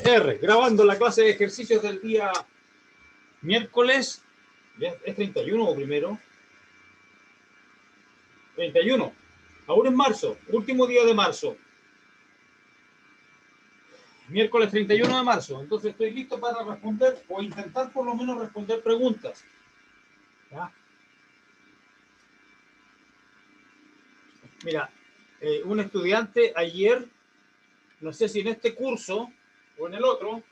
R, grabando la clase de ejercicios del día miércoles. ¿Es 31 o primero? 31. Aún en marzo, último día de marzo. Miércoles 31 de marzo. Entonces estoy listo para responder o intentar por lo menos responder preguntas. ¿Ya? Mira, un estudiante ayer, no sé si en este curso o en el otro,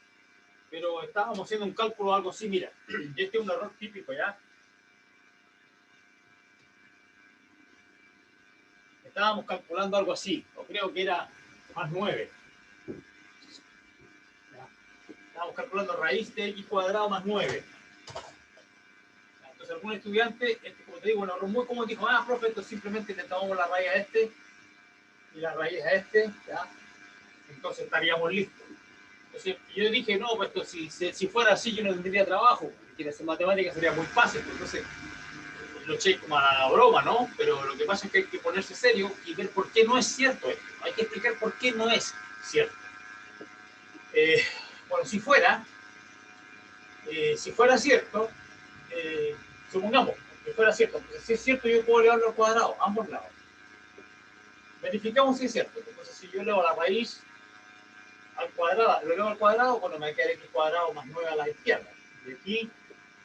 pero estábamos haciendo un cálculo o algo así. Mira, este es un error típico, ¿ya? Estábamos calculando algo así, o creo que era más 9. ¿Ya? Estábamos calculando raíz de x cuadrado más 9. Entonces algún estudiante, como te digo, un error muy común, dijo, profe, esto simplemente le tomamos la raíz a este y la raíz a este, ¿ya? Entonces estaríamos listos. Entonces yo dije, no, pues esto, si fuera así yo no tendría trabajo, porque hacer matemáticas sería muy fácil. Entonces lo eché como a broma, ¿no? Pero lo que pasa es que hay que ponerse serio y ver por qué no es cierto esto. Hay que explicar por qué no es cierto. Bueno, si fuera cierto, supongamos que fuera cierto, porque si es cierto yo puedo elevarlo al cuadrado, ambos lados. Verificamos si es cierto. Entonces si yo elevo la raíz al cuadrado, lo elevo al cuadrado, bueno, me va a quedar x cuadrado más 9 a la izquierda. Y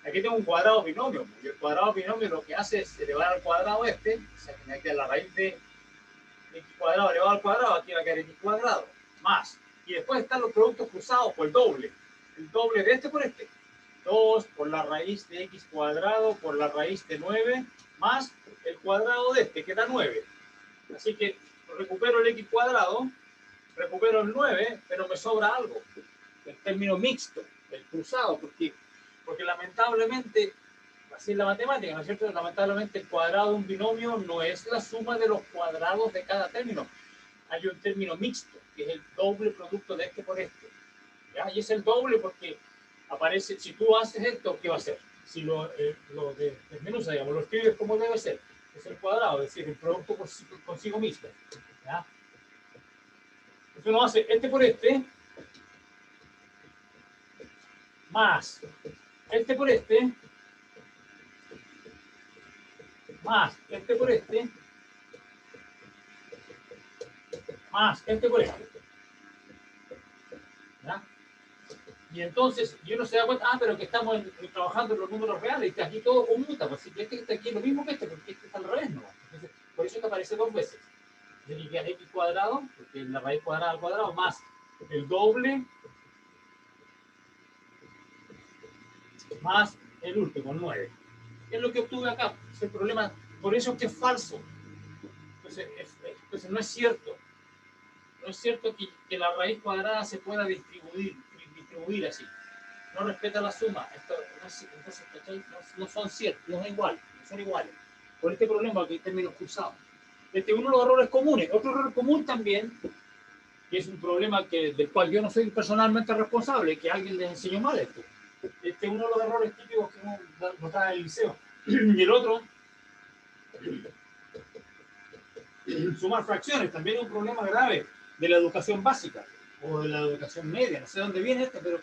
aquí tengo un cuadrado binomio, y el cuadrado binomio lo que hace es elevar al cuadrado este, o sea que me va a quedar la raíz de x cuadrado elevado al cuadrado, aquí va a quedar x cuadrado, más. Y después están los productos cruzados por el doble de este por este. 2 por la raíz de x cuadrado por la raíz de 9 más el cuadrado de este, que da 9. Así que recupero el x cuadrado, recupero el 9, pero me sobra algo. El término mixto, el cruzado, porque lamentablemente, así es la matemática, ¿no es cierto? Lamentablemente el cuadrado de un binomio no es la suma de los cuadrados de cada término. Hay un término mixto, que es el doble producto de este por este. ¿Ya? Y es el doble porque aparece, si tú haces esto, ¿qué va a ser? Si lo desmenuza, digamos, lo escribes como debe ser, es el cuadrado, es decir, el producto consigo mismo. ¿Ya? Entonces uno hace este por este, más este por este, más este por este, más este por este. ¿Ya? Y entonces, y uno se da cuenta, pero que estamos trabajando en los números reales, y que aquí todo conmuta, pues si este está aquí es lo mismo que este, porque este está al revés, ¿no? Entonces, por eso te aparece dos veces. Tiene que quedar x cuadrado, porque es la raíz cuadrada al cuadrado, más el doble, más el último, 9. Es lo que obtuve acá. Es el problema, por eso es que es falso. Entonces no es cierto. No es cierto que la raíz cuadrada se pueda distribuir así. No respeta la suma. Entonces, no son ciertos, no son iguales. Por este problema que hay términos cruzados. Este es uno de los errores comunes. Otro error común también, que es un problema del cual yo no soy personalmente responsable, que alguien les enseñó mal esto. Este es uno de los errores típicos que uno trae en el liceo. Y el otro, sumar fracciones, también es un problema grave de la educación básica o de la educación media. No sé dónde viene esto, pero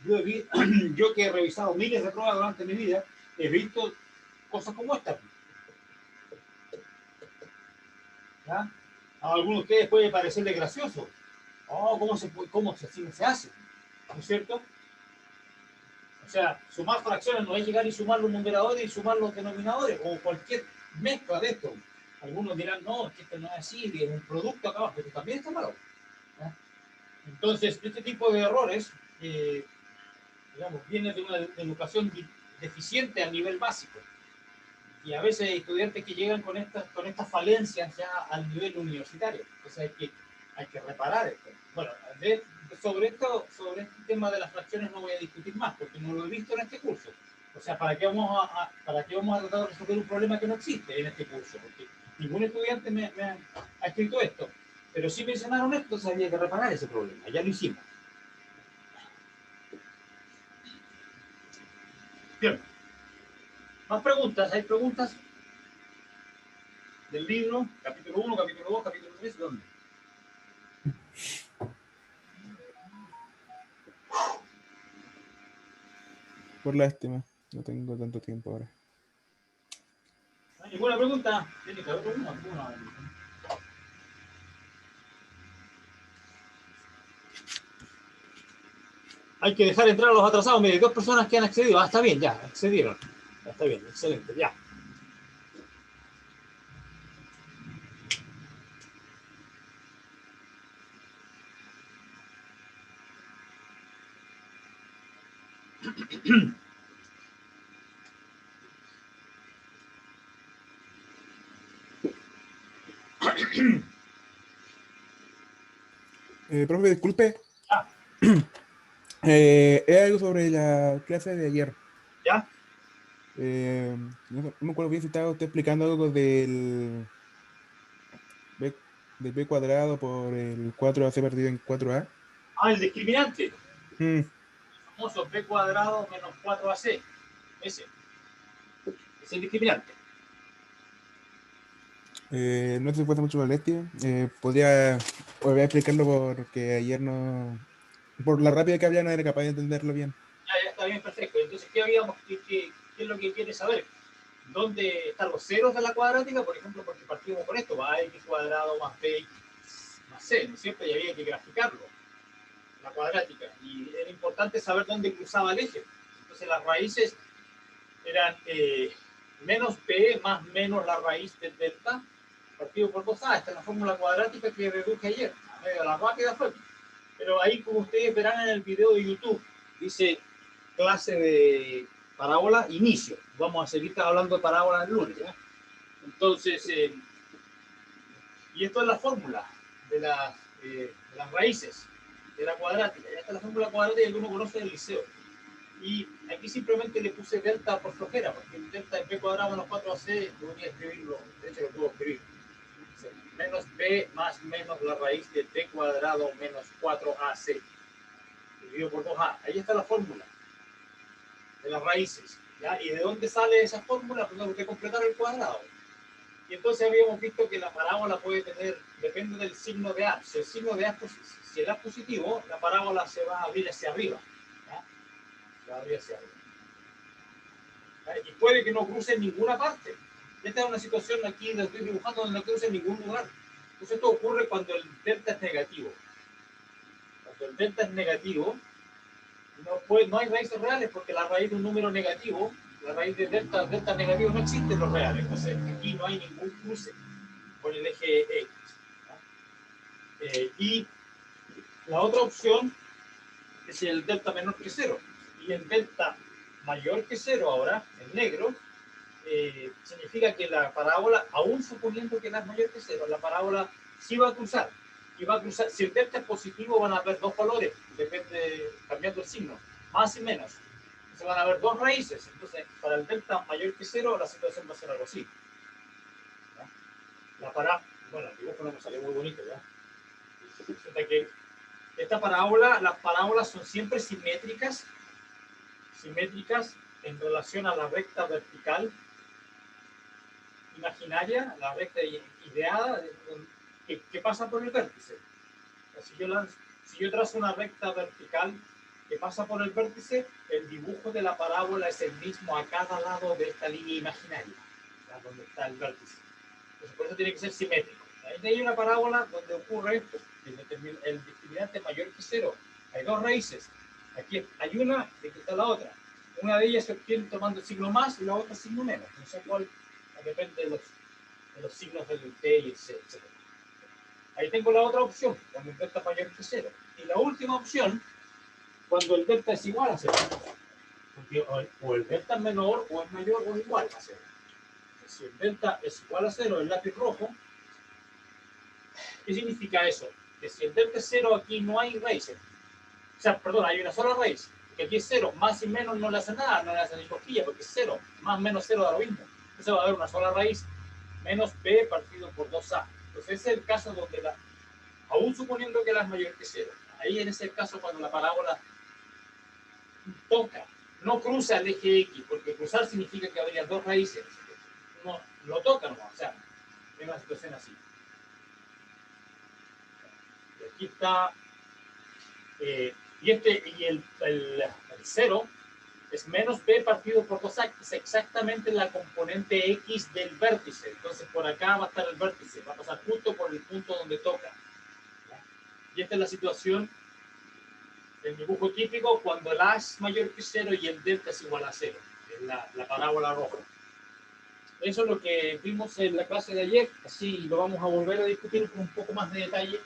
yo que he revisado miles de pruebas durante mi vida, he visto cosas como esta. ¿Ya? A algunos de ustedes puede parecerle gracioso. ¿Cómo así se hace? ¿No es cierto? O sea, sumar fracciones no es llegar y sumar los numeradores y sumar los denominadores, o cualquier mezcla de esto. Algunos dirán, no, es que esto no es así, es un producto acá abajo, pero también está malo. ¿Ya? Entonces, este tipo de errores, digamos, viene de una educación deficiente a nivel básico. Y a veces hay estudiantes que llegan con estas falencias ya al nivel universitario. Entonces hay que reparar esto. Bueno, sobre este tema de las fracciones no voy a discutir más, porque no lo he visto en este curso. O sea, ¿para qué vamos a tratar de resolver un problema que no existe en este curso? Porque ningún estudiante me ha escrito esto. Pero sí mencionaron esto, entonces había que reparar ese problema. Ya lo hicimos. Bien. ¿Más preguntas? ¿Hay preguntas? Del libro, capítulo 1, capítulo 2, capítulo 3, ¿dónde? Por lástima, no tengo tanto tiempo ahora. ¿Ninguna pregunta? ¿Tiene que haber alguna? Hay que dejar entrar a los atrasados. Mire, 2 personas que han accedido. Ah, está bien, ya, accedieron. Ya, está bien, excelente, ya. Profe, disculpe. Ah, Es algo sobre la clase de ayer. ya. No me acuerdo bien si estaba usted explicando algo B, del B cuadrado por el 4AC partido en 4A. Ah, el discriminante. Mm, Famoso b cuadrado menos 4ac. Ese. Es el discriminante. no sé si fue mucho molestia. Podría volver a explicarlo porque ayer no. Por la rápida que había no era capaz de entenderlo bien. Ya está bien, perfecto. Entonces, ¿qué habíamos? ¿Qué es lo que quiere saber? ¿Dónde están los ceros de la cuadrática? Por ejemplo, porque partimos con esto, va a x cuadrado más bx más c, ¿no es cierto? Y había que graficarlo, la cuadrática. Y era importante saber dónde cruzaba el eje. Entonces, las raíces eran menos b más menos la raíz del delta partido por 2a. Esta es la fórmula cuadrática que reduje ayer. A medio de la rápida fue. Pero ahí, como ustedes verán en el video de YouTube, dice clase de parábola, inicio. Vamos a seguir hablando de parábola el lunes, ¿ya? Entonces, y esto es la fórmula de las raíces de la cuadrática. Ya está la fórmula cuadrática que uno conoce del liceo. Y aquí simplemente le puse delta por flojera, porque el delta es b cuadrado menos 4ac, podría escribirlo, de hecho lo puedo escribir. Menos b más menos la raíz de b cuadrado menos 4ac, dividido por 2a. Ahí está la fórmula de las raíces. ¿Ya? ¿Y de dónde sale esa fórmula? Pues tengo que completar el cuadrado. Y entonces habíamos visto que la parábola puede tener, depende del signo de A. Si el signo de A, si el A es positivo, la parábola se va a abrir hacia arriba. ¿Ya? Se va a abrir hacia arriba. ¿Ya? Y puede que no cruce en ninguna parte. Esta es una situación aquí, la estoy dibujando, donde no cruce en ningún lugar. Entonces esto ocurre cuando el delta es negativo. Cuando el delta es negativo, no hay raíces reales porque la raíz de un número negativo, la raíz de delta negativo no existe en los reales. Entonces aquí no hay ningún cruce con el eje X. Y la otra opción es el delta menor que cero. Y el delta mayor que cero ahora, en negro, significa que la parábola, aún suponiendo que la es mayor que cero, la parábola sí va a cruzar. Y va a cruzar, si el delta es positivo, van a haber dos valores, depende, cambiando el signo, más y menos. Entonces van a haber dos raíces. Entonces, para el delta mayor que cero, la situación va a ser algo así. ¿Ya? La parábola, bueno, el dibujo no me salió muy bonito, ¿ya? Resulta que esta parábola, las parábolas son siempre simétricas en relación a la recta vertical imaginaria, la recta ideada que pasa por el vértice. Si yo trazo una recta vertical que pasa por el vértice, el dibujo de la parábola es el mismo a cada lado de esta línea imaginaria, donde está el vértice. Entonces, por eso tiene que ser simétrico. Ahí hay una parábola donde ocurre el discriminante mayor que cero. Hay dos raíces. Aquí hay una y aquí está la otra. Una de ellas se obtiene tomando el signo más y la otra el signo menos. No sé cuál, depende de los signos del T y el C, etc. Ahí tengo la otra opción, cuando el delta es mayor que cero. Y la última opción, cuando el delta es igual a cero. Porque o el delta es menor, o es mayor, o es igual a cero. Si el delta es igual a cero, el lápiz rojo, ¿qué significa eso? Que si el delta es cero, aquí no hay raíces. O sea, perdón, hay una sola raíz. Que aquí es cero, más y menos no le hace nada, no le hace ni cosquilla, porque es cero. Más menos cero da lo mismo. Entonces va a haber una sola raíz, menos b partido por 2a. Entonces ese es el caso donde aún suponiendo que la es mayor que cero. Ahí en ese caso cuando la parábola toca, no cruza el eje X, porque cruzar significa que habría dos raíces. No, lo toca nomás, o sea, en una situación así. Y aquí está, y el cero es menos b partido por 2a, que es exactamente la componente x del vértice. Entonces por acá va a estar el vértice, va a pasar justo por el punto donde toca. Y esta es la situación del dibujo típico cuando el a es mayor que 0 y el delta es igual a 0. Es la parábola roja. Eso es lo que vimos en la clase de ayer, así lo vamos a volver a discutir con un poco más de detalle.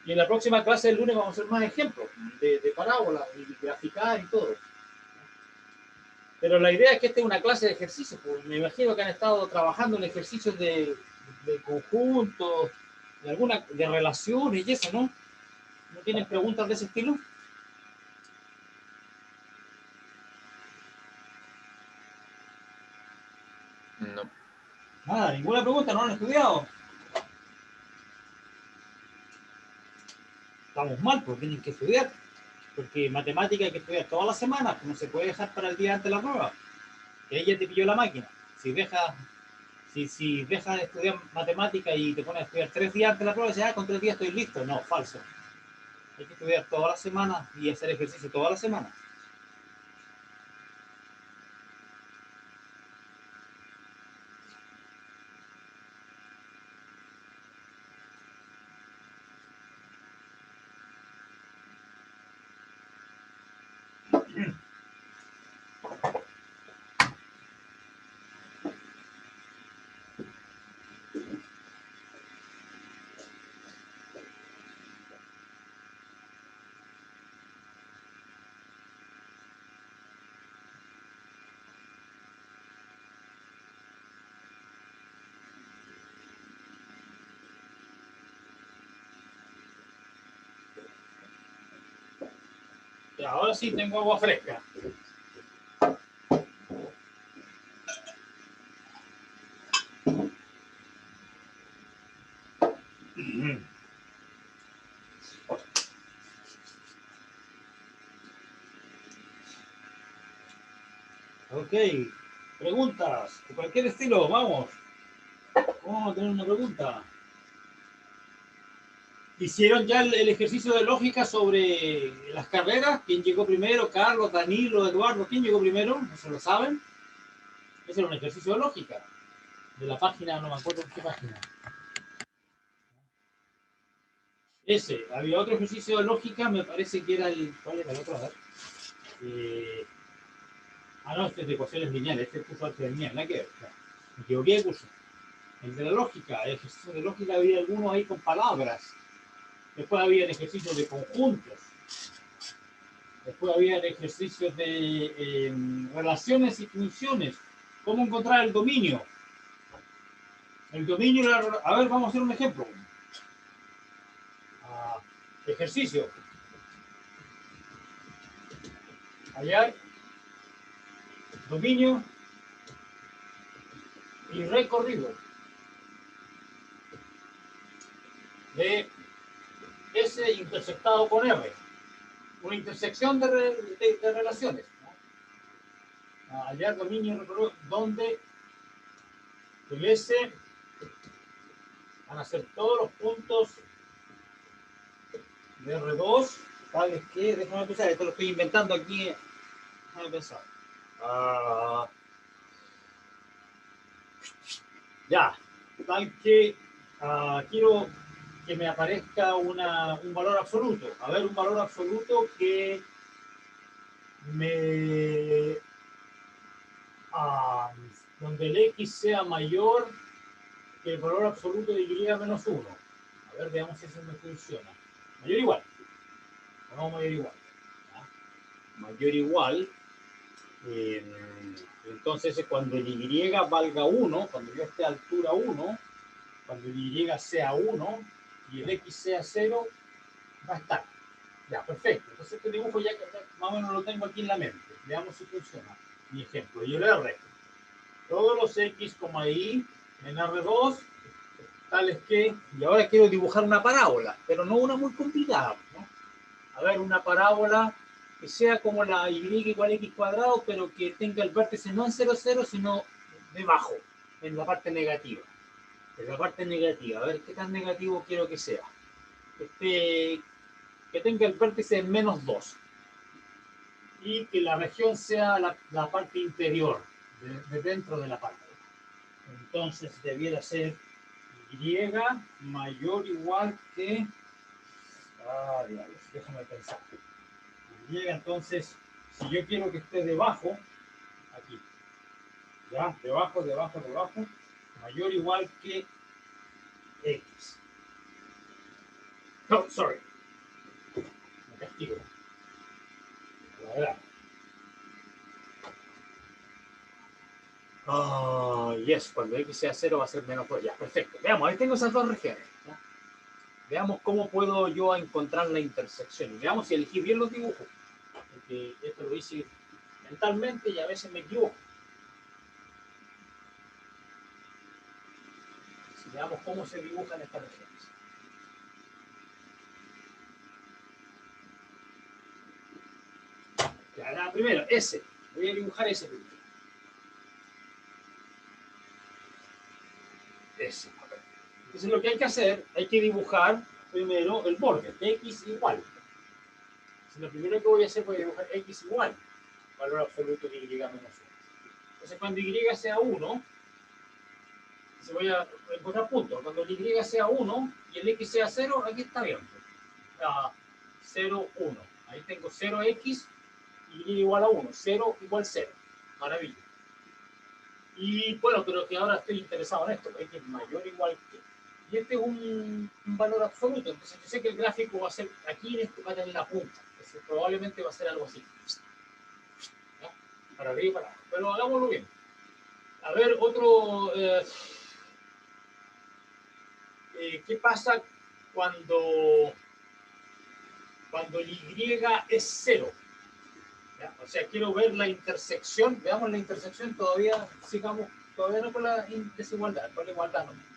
Y en la próxima clase del lunes vamos a hacer más ejemplos de parábolas y graficar y todo. Pero la idea es que esta es una clase de ejercicios, pues me imagino que han estado trabajando en ejercicios de conjuntos, de relaciones y eso, ¿no? ¿No tienen preguntas de ese estilo? No. Nada, ninguna pregunta, no han estudiado. Estamos mal, pues tienen que estudiar. Porque matemática hay que estudiar todas las semanas, pues no se puede dejar para el día antes de la prueba. Que ella te pilló la máquina. Si dejas de estudiar matemática y te pones a estudiar 3 días antes de la prueba, dices, con 3 días estoy listo. No, falso. Hay que estudiar todas las semanas y hacer ejercicio todas las semanas. Y ahora sí tengo agua fresca. Ok, preguntas de cualquier estilo, vamos. Vamos a tener una pregunta. ¿Hicieron ya el ejercicio de lógica sobre las carreras? ¿Quién llegó primero? ¿Carlos, Danilo, Eduardo? ¿Quién llegó primero? ¿No se lo saben? Ese era un ejercicio de lógica. De la página, no me acuerdo qué página. Ese. Había otro ejercicio de lógica, me parece que era el... ¿Cuál era el otro? A ver. No, este es de ecuaciones lineales. Este puso arte lineal, ¿no? Que me equivoqué de curso. El de la lógica, el ejercicio de lógica había algunos ahí con palabras. Después había ejercicios de conjuntos. Después había ejercicios de relaciones y funciones. ¿Cómo encontrar el dominio? El dominio, a ver, vamos a hacer un ejemplo. Ejercicio. Hallar dominio y recorrido de S intersectado con R. Una intersección de relaciones. Hallar dominio y recorrido donde el S van a ser todos los puntos de R2, tales que, déjame pensar, esto lo estoy inventando aquí, déjame pensar. Ya, tal que quiero que me aparezca un valor absoluto. A ver, un valor absoluto que me... donde el X sea mayor que el valor absoluto de Y menos 1. A ver, veamos si eso me funciona. Mayor o igual. No, mayor igual. ¿Ya? Mayor igual. Entonces, cuando Y valga 1, cuando yo esté a altura 1, cuando Y sea 1 y el X sea 0, va a estar. Ya, perfecto. Entonces este dibujo ya más o menos lo tengo aquí en la mente. Veamos si funciona. Mi ejemplo, y el R. Todos los X, Y en R2, tales que... Y ahora quiero dibujar una parábola, pero no una muy complicada, ¿no? A ver, una parábola que sea como la y igual a x cuadrado, pero que tenga el vértice no en 0, 0, sino debajo, en la parte negativa. En la parte negativa, a ver qué tan negativo quiero que sea. Que tenga el vértice en menos 2. y que la región sea la parte interior, de dentro de la parte. Entonces debiera ser y mayor o igual que... Ah, diablos, déjame pensar. Y entonces, si yo quiero que esté debajo, aquí, ya, debajo, mayor o igual que X. No, sorry. Me castigo. La verdad. Yes, cuando X sea 0 va a ser menos 2. Ya, perfecto. Veamos, ahí tengo esas dos regiones. ¿Ya? Veamos cómo puedo yo encontrar la intersección. Y veamos si elegí bien los dibujos. Porque esto lo hice mentalmente y a veces me equivoco. Si veamos cómo se dibujan estas regiones. Ya, la primera, S. Voy a dibujar ese primero. S. Entonces lo que hay que hacer, hay que dibujar primero el borde, X igual. Entonces, lo primero que voy a hacer, voy a dibujar X igual, valor absoluto de Y menos 1. Entonces cuando Y sea 1, se voy a encontrar puntos. Cuando el Y sea 1 y el X sea 0, aquí está bien. 0, 1. Ahí tengo 0X, Y igual a 1. 0 igual 0. Maravilla. Y bueno, pero que ahora estoy interesado en esto, X mayor o igual que. Y este es un valor absoluto. Entonces yo sé que el gráfico va a ser, aquí en este va a tener la punta. Entonces probablemente va a ser algo así. ¿Ya? Para arriba y para abajo. Pero hagámoslo bien. A ver, otro... ¿qué pasa cuando el Y es 0? ¿Ya? O sea, quiero ver la intersección. Veamos la intersección. Todavía no con la desigualdad, con la igualdad no.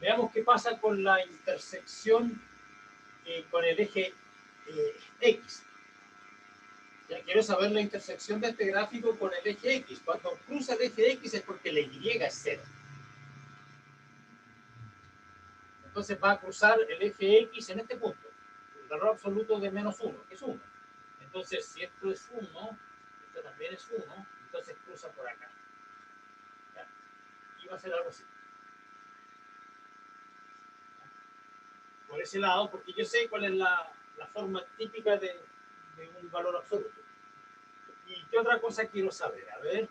Veamos qué pasa con la intersección con el eje X. Ya quiero saber la intersección de este gráfico con el eje X. Cuando cruza el eje X es porque la Y es 0. Entonces va a cruzar el eje X en este punto. El valor absoluto de menos 1, que es 1. Entonces, si esto es 1, esto también es 1, entonces cruza por acá. ¿Ya? Y va a ser algo así. Por ese lado, porque yo sé cuál es la forma típica de un valor absoluto. ¿Y qué otra cosa quiero saber? A ver,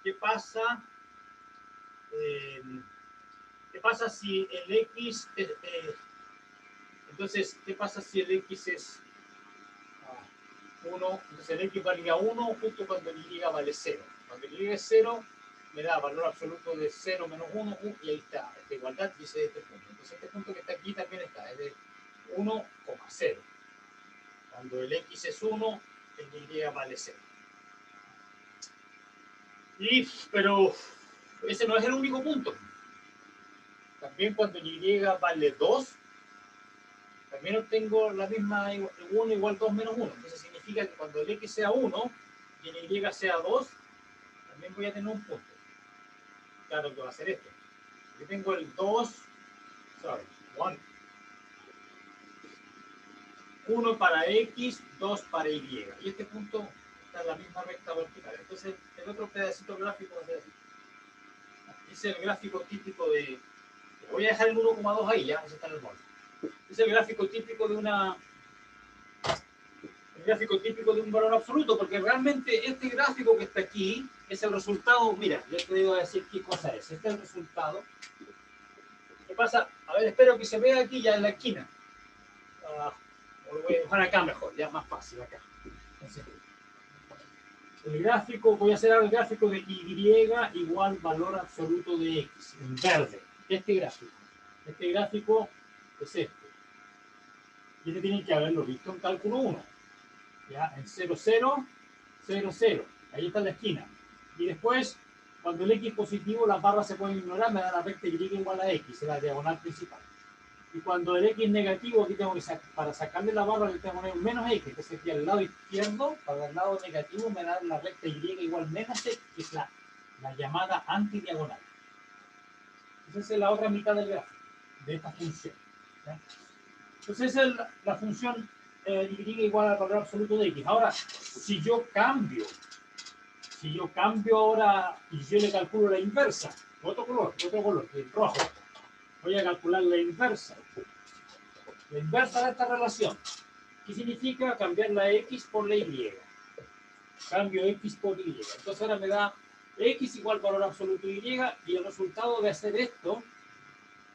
¿qué pasa? ¿Qué pasa si el X... entonces, ¿qué pasa si el X es 1? Entonces el X valía 1 justo cuando el Y vale 0. Cuando el Y es 0, me da valor absoluto de 0 menos 1, y ahí está, esta igualdad, y ese es este punto. Entonces este punto que está aquí también está, es de 1,0. Cuando el X es 1, el Y vale 0. Pero ese no es el único punto. También cuando Y vale 2, también obtengo la misma 1 igual 2 menos 1. Entonces significa que cuando el X sea 1 y el Y sea 2, también voy a tener un punto. Claro que va a ser esto. Yo tengo el 1 para X, 2 para Y. Y este punto está en la misma recta vertical. Entonces el otro pedacito gráfico va a ser así. Ese es el gráfico típico de... Voy a dejar el 1,2 ahí, ya, ese está en el molde. Es el gráfico típico de un valor absoluto, porque realmente este gráfico que está aquí es el resultado. Mira, yo te digo a decir qué cosa es. Este es el resultado. ¿Qué pasa? A ver, espero que se vea aquí ya en la esquina. Lo voy a dibujar acá mejor, ya más fácil acá. Entonces, el gráfico, voy a hacer el gráfico de Y igual valor absoluto de X, en verde. Este gráfico es este. Y este tienen que haberlo visto en cálculo 1. ¿Ya? En 0, 0, 0, 0. Ahí está en la esquina. Y después, cuando el X es positivo, las barras se pueden ignorar, me da la recta Y igual a X, es la diagonal principal. Y cuando el X es negativo, aquí tengo que para sacarle la barra, le tengo que poner un menos X. Entonces aquí al lado izquierdo, para el lado negativo, me da la recta Y igual menos X, que es la llamada antidiagonal. Esa es la otra mitad del gráfico, de esta función. ¿Ya? Entonces esa es la función y igual al valor absoluto de x. Ahora, si yo cambio ahora y yo le calculo la inversa, otro color, el rojo, voy a calcular la inversa de esta relación. ¿Qué significa cambiar la x por la y? Cambio x por y. Entonces ahora me da x igual valor absoluto y el resultado de hacer esto,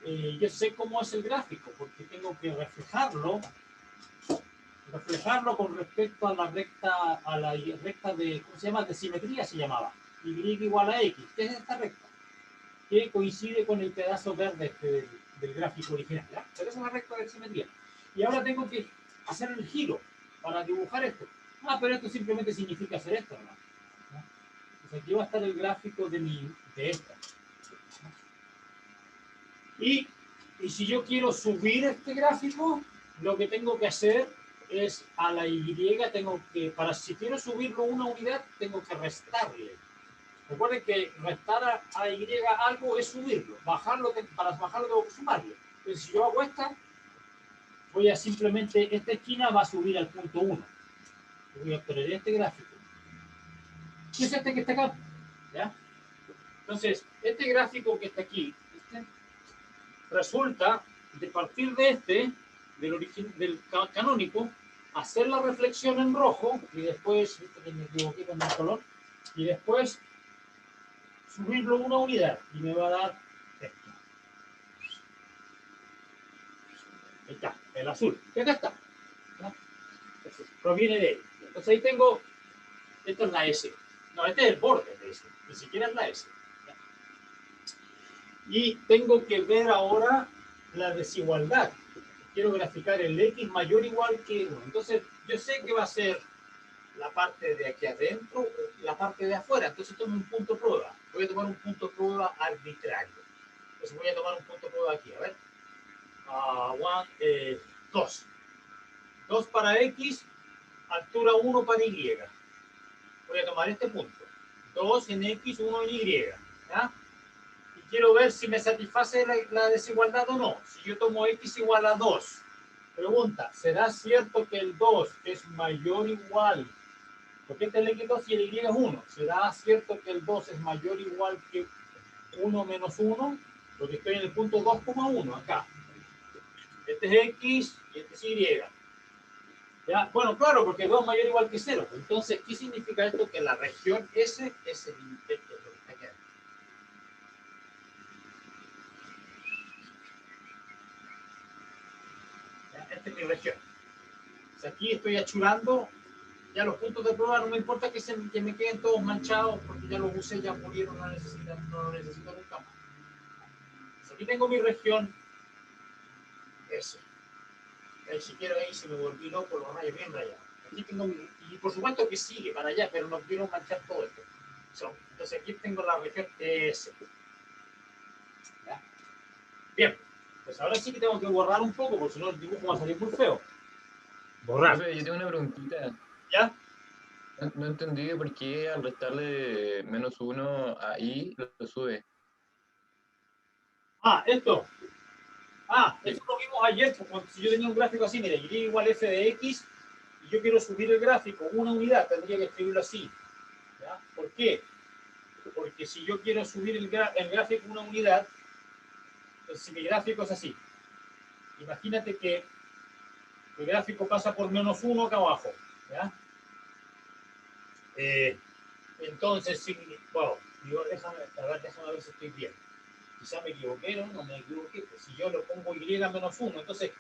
yo sé cómo es el gráfico, porque tengo que reflejarlo con respecto a la recta de, ¿cómo se llama? De simetría se llamaba. Y igual a x. ¿Qué es esta recta? Que coincide con el pedazo verde del gráfico original. ¿Ya? Pero es una recta de simetría. Y ahora tengo que hacer el giro para dibujar esto. Ah, pero esto simplemente significa hacer esto, ¿no? Entonces aquí va a estar el gráfico de esta. Y si yo quiero subir este gráfico, lo que tengo que hacer es a la y, si quiero subirlo una unidad, tengo que restarle. Recuerden que restar a y algo es subirlo. Para bajarlo tengo que sumarle. Entonces, si yo hago esta, voy a simplemente, esta esquina va a subir al punto 1. Voy a obtener este gráfico. ¿Qué es este que está acá? ¿Ya? Entonces, este gráfico que está aquí, resulta de partir de del canónico, hacer la reflexión en rojo y después, me equivoqué con el color, y después subirlo una unidad y me va a dar esto. Ahí está, el azul. ¿Qué acá está? ¿No? Proviene de él. Entonces ahí tengo, esto es la S. No, este es el borde de S, ni siquiera es la S. ¿Ya? Y tengo que ver ahora la desigualdad. Quiero graficar el x mayor o igual que 1. Entonces, yo sé que va a ser la parte de aquí adentro, la parte de afuera. Entonces, tomo un punto prueba. Voy a tomar un punto prueba arbitrario. Entonces, voy a tomar un punto prueba aquí. A ver. 2. 2 para x, altura 1 para y. Voy a tomar este punto. 2 en x, 1 en y. ¿Ya? Y quiero ver si me satisface la desigualdad o no. Si yo tomo x igual a 2, pregunta, ¿será cierto que el 2 es mayor o igual? Porque este es el x2 y el y es 1. ¿Será cierto que el 2 es mayor o igual que 1 menos 1? Porque estoy en el punto 2,1 acá. Este es x y este es y. ¿Ya? Bueno, claro, porque 2 es mayor o igual que 0. Entonces, ¿qué significa esto? Que la región S es el límite de lo que está aquí. Esta es mi región. O sea, aquí estoy achurando. Ya los puntos de prueba no me importa que me queden todos manchados porque ya los usé, ya murieron, no lo necesito nunca más. Entonces, aquí tengo mi región S. Y si quiero ahí se me volví loco, los rayos bien rayados. Aquí tengo y por supuesto que sigue para allá, pero no quiero manchar todo esto. Entonces aquí tengo la región S. ¿Ya? Bien, pues ahora sí que tengo que borrar un poco, porque si no el dibujo va a salir muy feo. Borrar. Profe, yo tengo una preguntita. ¿Ya? No entendí por qué al restarle -1 a i lo sube. Esto. Sí. Eso lo vimos ayer, porque si yo tenía un gráfico así, mire, y igual f de x, y yo quiero subir el gráfico una unidad, tendría que escribirlo así. ¿Ya? ¿Por qué? Porque si yo quiero subir el gráfico una unidad, entonces si mi gráfico es así, imagínate que el gráfico pasa por -1 acá abajo. ¿Ya? Entonces, bueno, déjame ver si estoy bien. Quizá me equivoqué, no me equivoqué. Pues si yo lo pongo y -1, entonces,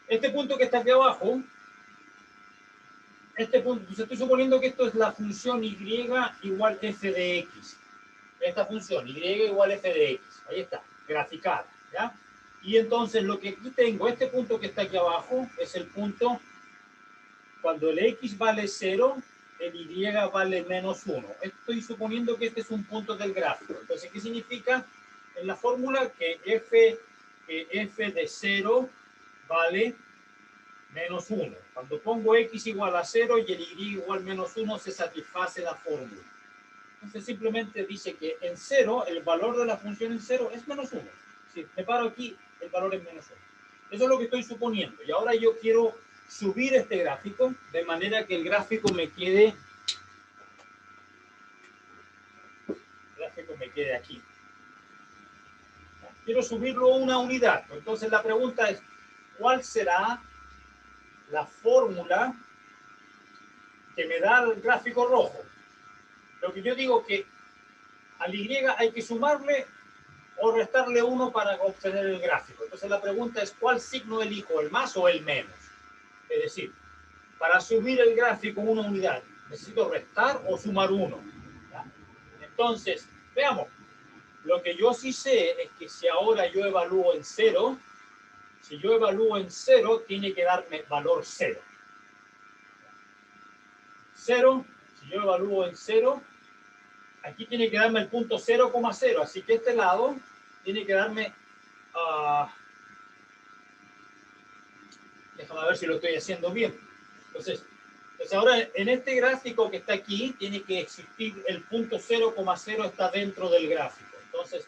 este punto que está aquí abajo, este punto, estoy suponiendo que esto es la función y igual f de x. Esta función y igual f de x. Ahí está, graficada. ¿Ya? Y entonces lo que aquí tengo, este punto que está aquí abajo, es el punto cuando el x vale 0, el y vale -1. Estoy suponiendo que este es un punto del gráfico. Entonces, ¿qué significa? En la fórmula que f de 0 vale -1. Cuando pongo x igual a 0 y el y igual -1, se satisface la fórmula. Entonces simplemente dice que en 0, el valor de la función en 0 es -1. Si me paro aquí, el valor es -1. Eso es lo que estoy suponiendo. Y ahora yo quiero subir este gráfico de manera que el gráfico me quede aquí. Quiero subirlo a una unidad. Entonces la pregunta es, ¿cuál será la fórmula que me da el gráfico rojo? Lo que yo digo que al Y hay que sumarle o restarle 1 para obtener el gráfico. Entonces la pregunta es, ¿cuál signo elijo? ¿El más o el menos? Es decir, para subir el gráfico una unidad, ¿necesito restar o sumar 1? ¿Ya? Entonces, veamos. Lo que yo sí sé es que si ahora yo evalúo en 0, si yo evalúo en 0, tiene que darme valor 0. 0, si yo evalúo en 0, aquí tiene que darme el punto 0,0. Así que este lado tiene que darme... déjame ver si lo estoy haciendo bien. Entonces ahora en este gráfico que está aquí, tiene que existir el punto 0,0 está dentro del gráfico. Entonces,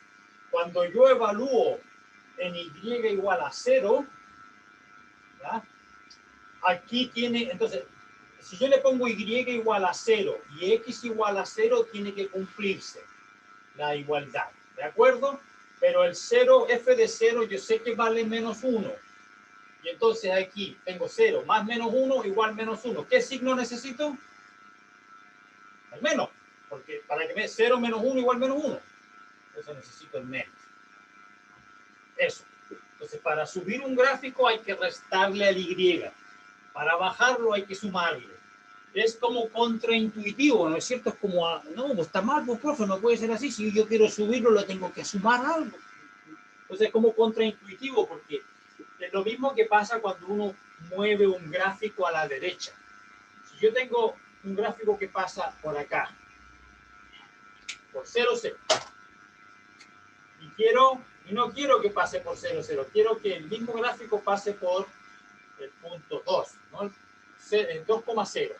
cuando yo evalúo en Y igual a 0, ¿ya? Aquí tiene, entonces, si yo le pongo Y igual a 0 y X igual a 0, tiene que cumplirse la igualdad, ¿de acuerdo? Pero el 0, f de 0, yo sé que vale menos 1. Y entonces aquí tengo 0 más menos 1 igual menos 1. ¿Qué signo necesito? El menos. Porque para que me 0 menos 1 igual menos 1. Entonces necesito el menos. Eso. Entonces para subir un gráfico hay que restarle al Y. Para bajarlo hay que sumarle. Es como contraintuitivo, ¿no es cierto? Es como, no, pues está mal, pues profe, no puede ser así. Si yo quiero subirlo, lo tengo que sumar algo. Entonces es como contraintuitivo porque es lo mismo que pasa cuando uno mueve un gráfico a la derecha. Si yo tengo un gráfico que pasa por acá, por 0, 0, y no quiero que pase por 0, 0, quiero que el mismo gráfico pase por el punto 2, ¿no? El 2,0.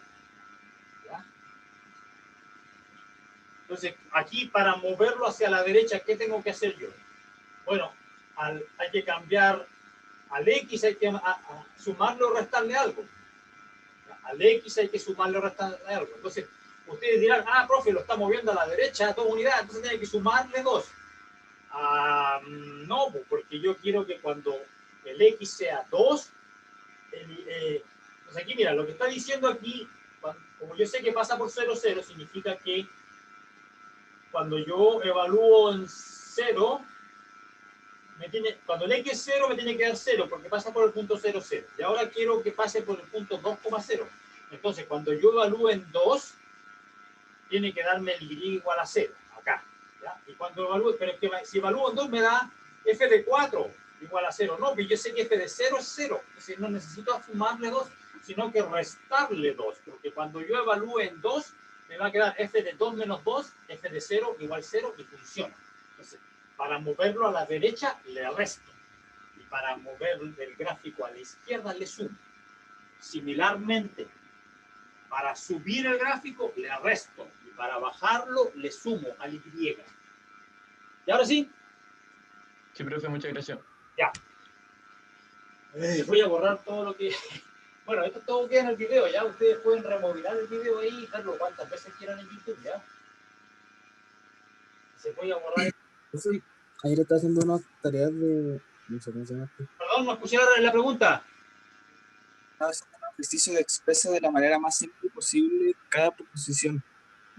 Entonces, aquí para moverlo hacia la derecha, ¿qué tengo que hacer yo? Bueno, hay que cambiar al X, hay que sumarle o restarle algo. Al X hay que sumarle o restarle algo. Entonces, ustedes dirán, profe, lo está moviendo a la derecha, a 2 unidades, entonces tiene que sumarle 2. No, porque yo quiero que cuando el X sea 2, pues aquí, mira, lo que está diciendo aquí, como yo sé que pasa por 0, 0, significa que cuando yo evalúo en 0, cuando el X es 0, me tiene que dar 0, porque pasa por el punto 0, 0. Y ahora quiero que pase por el punto 2,0. Entonces, cuando yo evalúo en 2, tiene que darme el Y igual a 0, acá. ¿Ya? Y cuando evalúo, pero es que si evalúo en 2 me da f de 4 igual a 0. No, pero yo sé que f de 0 es 0. Entonces no necesito sumarle 2, sino que restarle 2. Porque cuando yo evalúe en 2, me va a quedar f de 2 menos 2, f de 0 igual 0 y funciona. Entonces, para moverlo a la derecha, le resto. Y para mover el gráfico a la izquierda, le sumo. Similarmente, para subir el gráfico, le resto. Y para bajarlo, le sumo al Y. ¿Y ahora sí? Sí, profe, muchas gracias. Ya. Voy a borrar todo lo que... Bueno, esto todo queda en el video, ya. Ustedes pueden remodelar el video ahí y verlo cuantas veces quieran en YouTube, ya. Se voy a borrar... Sí, ayer estaba haciendo unas tareas de... No sé cómo se llama. Perdón, no escuché la pregunta. Estaba haciendo un ejercicio de expresa de la manera más simple posible cada proposición.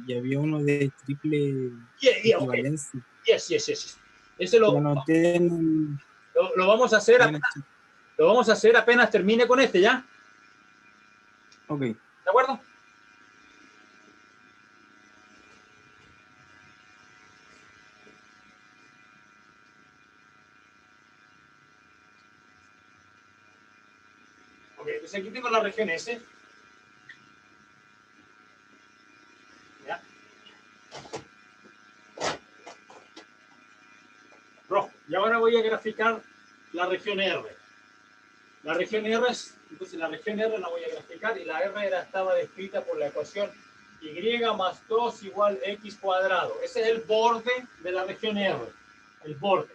Y había uno de triple Okay. equivalencia. Yes. Ese Lo anoté en... lo vamos a hacer lo vamos a hacer apenas termine con este, ¿ya? Ok. ¿De acuerdo? Ok, entonces aquí tengo la región S. ¿Ya? Rojo. Y ahora voy a graficar la región R. La región R entonces la región R la voy a graficar y la R estaba descrita por la ecuación Y más 2 igual X cuadrado. Ese es el borde de la región R. El borde.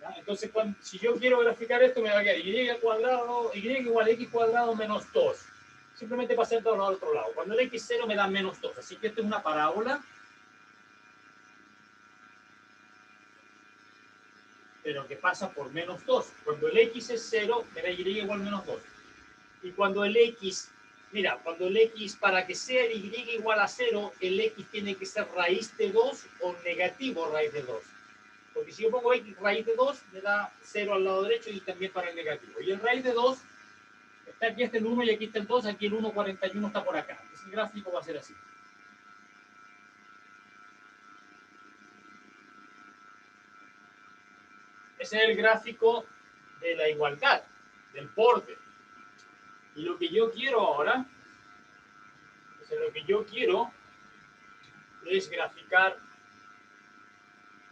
¿Ya? Entonces, si yo quiero graficar esto, me va a quedar y cuadrado, y igual a x cuadrado menos 2. Simplemente pasar de uno al otro lado. Cuando el x0 me da menos 2. Así que esto es una parábola, pero que pasa por menos 2. Cuando el x es 0, me da y igual menos 2. Y cuando el x, mira, cuando el x, para que sea el y igual a 0, el x tiene que ser raíz de 2 o negativo raíz de 2. Porque si yo pongo x raíz de 2, me da 0 al lado derecho y también para el negativo. Y el raíz de 2, está aquí está el 1 y aquí está el 2, aquí el 1,41 está por acá. Ese gráfico va a ser así. Ese es el gráfico de la igualdad, del borde. Y lo que yo quiero ahora, es graficar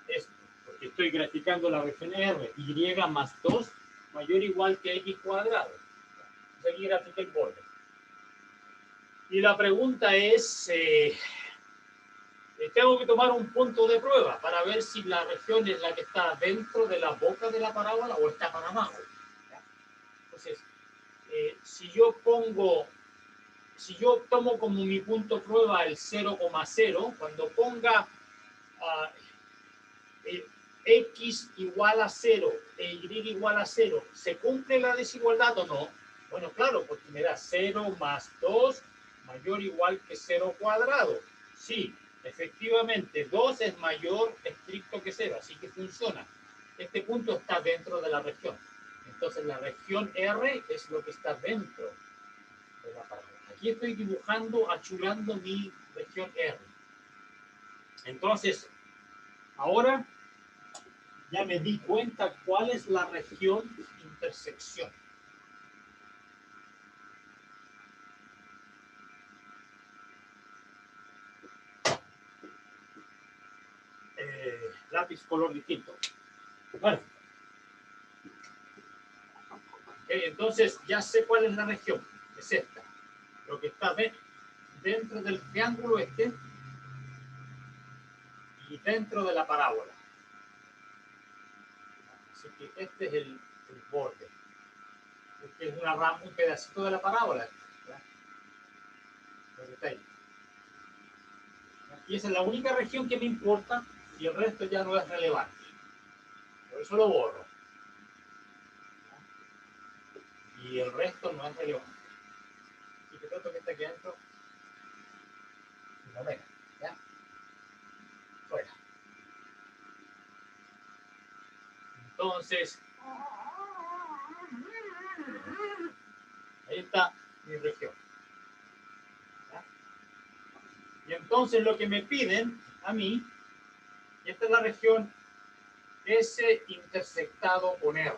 esto, porque estoy graficando la región R, y más 2 mayor o igual que x cuadrado. Entonces aquí grafica el borde. Y la pregunta es, tengo que tomar un punto de prueba para ver si la región es la que está dentro de la boca de la parábola o está para abajo. Entonces, si yo tomo como mi punto de prueba el 0,0, cuando ponga x igual a 0 e y igual a 0, ¿se cumple la desigualdad o no? Bueno, claro, porque me da 0 más 2 mayor o igual que 0 cuadrado. Sí, efectivamente, 2 es mayor estricto que 0, así que funciona. Este punto está dentro de la región. Entonces la región R es lo que está dentro de la parábola. Aquí estoy dibujando, achurando mi región R. Entonces, ahora ya me di cuenta cuál es la región intersección. Lápiz color distinto. Bueno. Entonces ya sé cuál es la región. Es esta. Lo que está dentro del triángulo este y dentro de la parábola. Así que este es el borde. Este es un pedacito de la parábola. Lo que está ahí. Y esa es la única región que me importa y el resto ya no es relevante. Por eso lo borro. Y el resto no es relevante. Así que todo esto que está aquí adentro, no venga, ¿ya? Fuera. Entonces, ahí está mi región. ¿Ya? Y entonces lo que me piden a mí, y esta es la región S intersectado con R.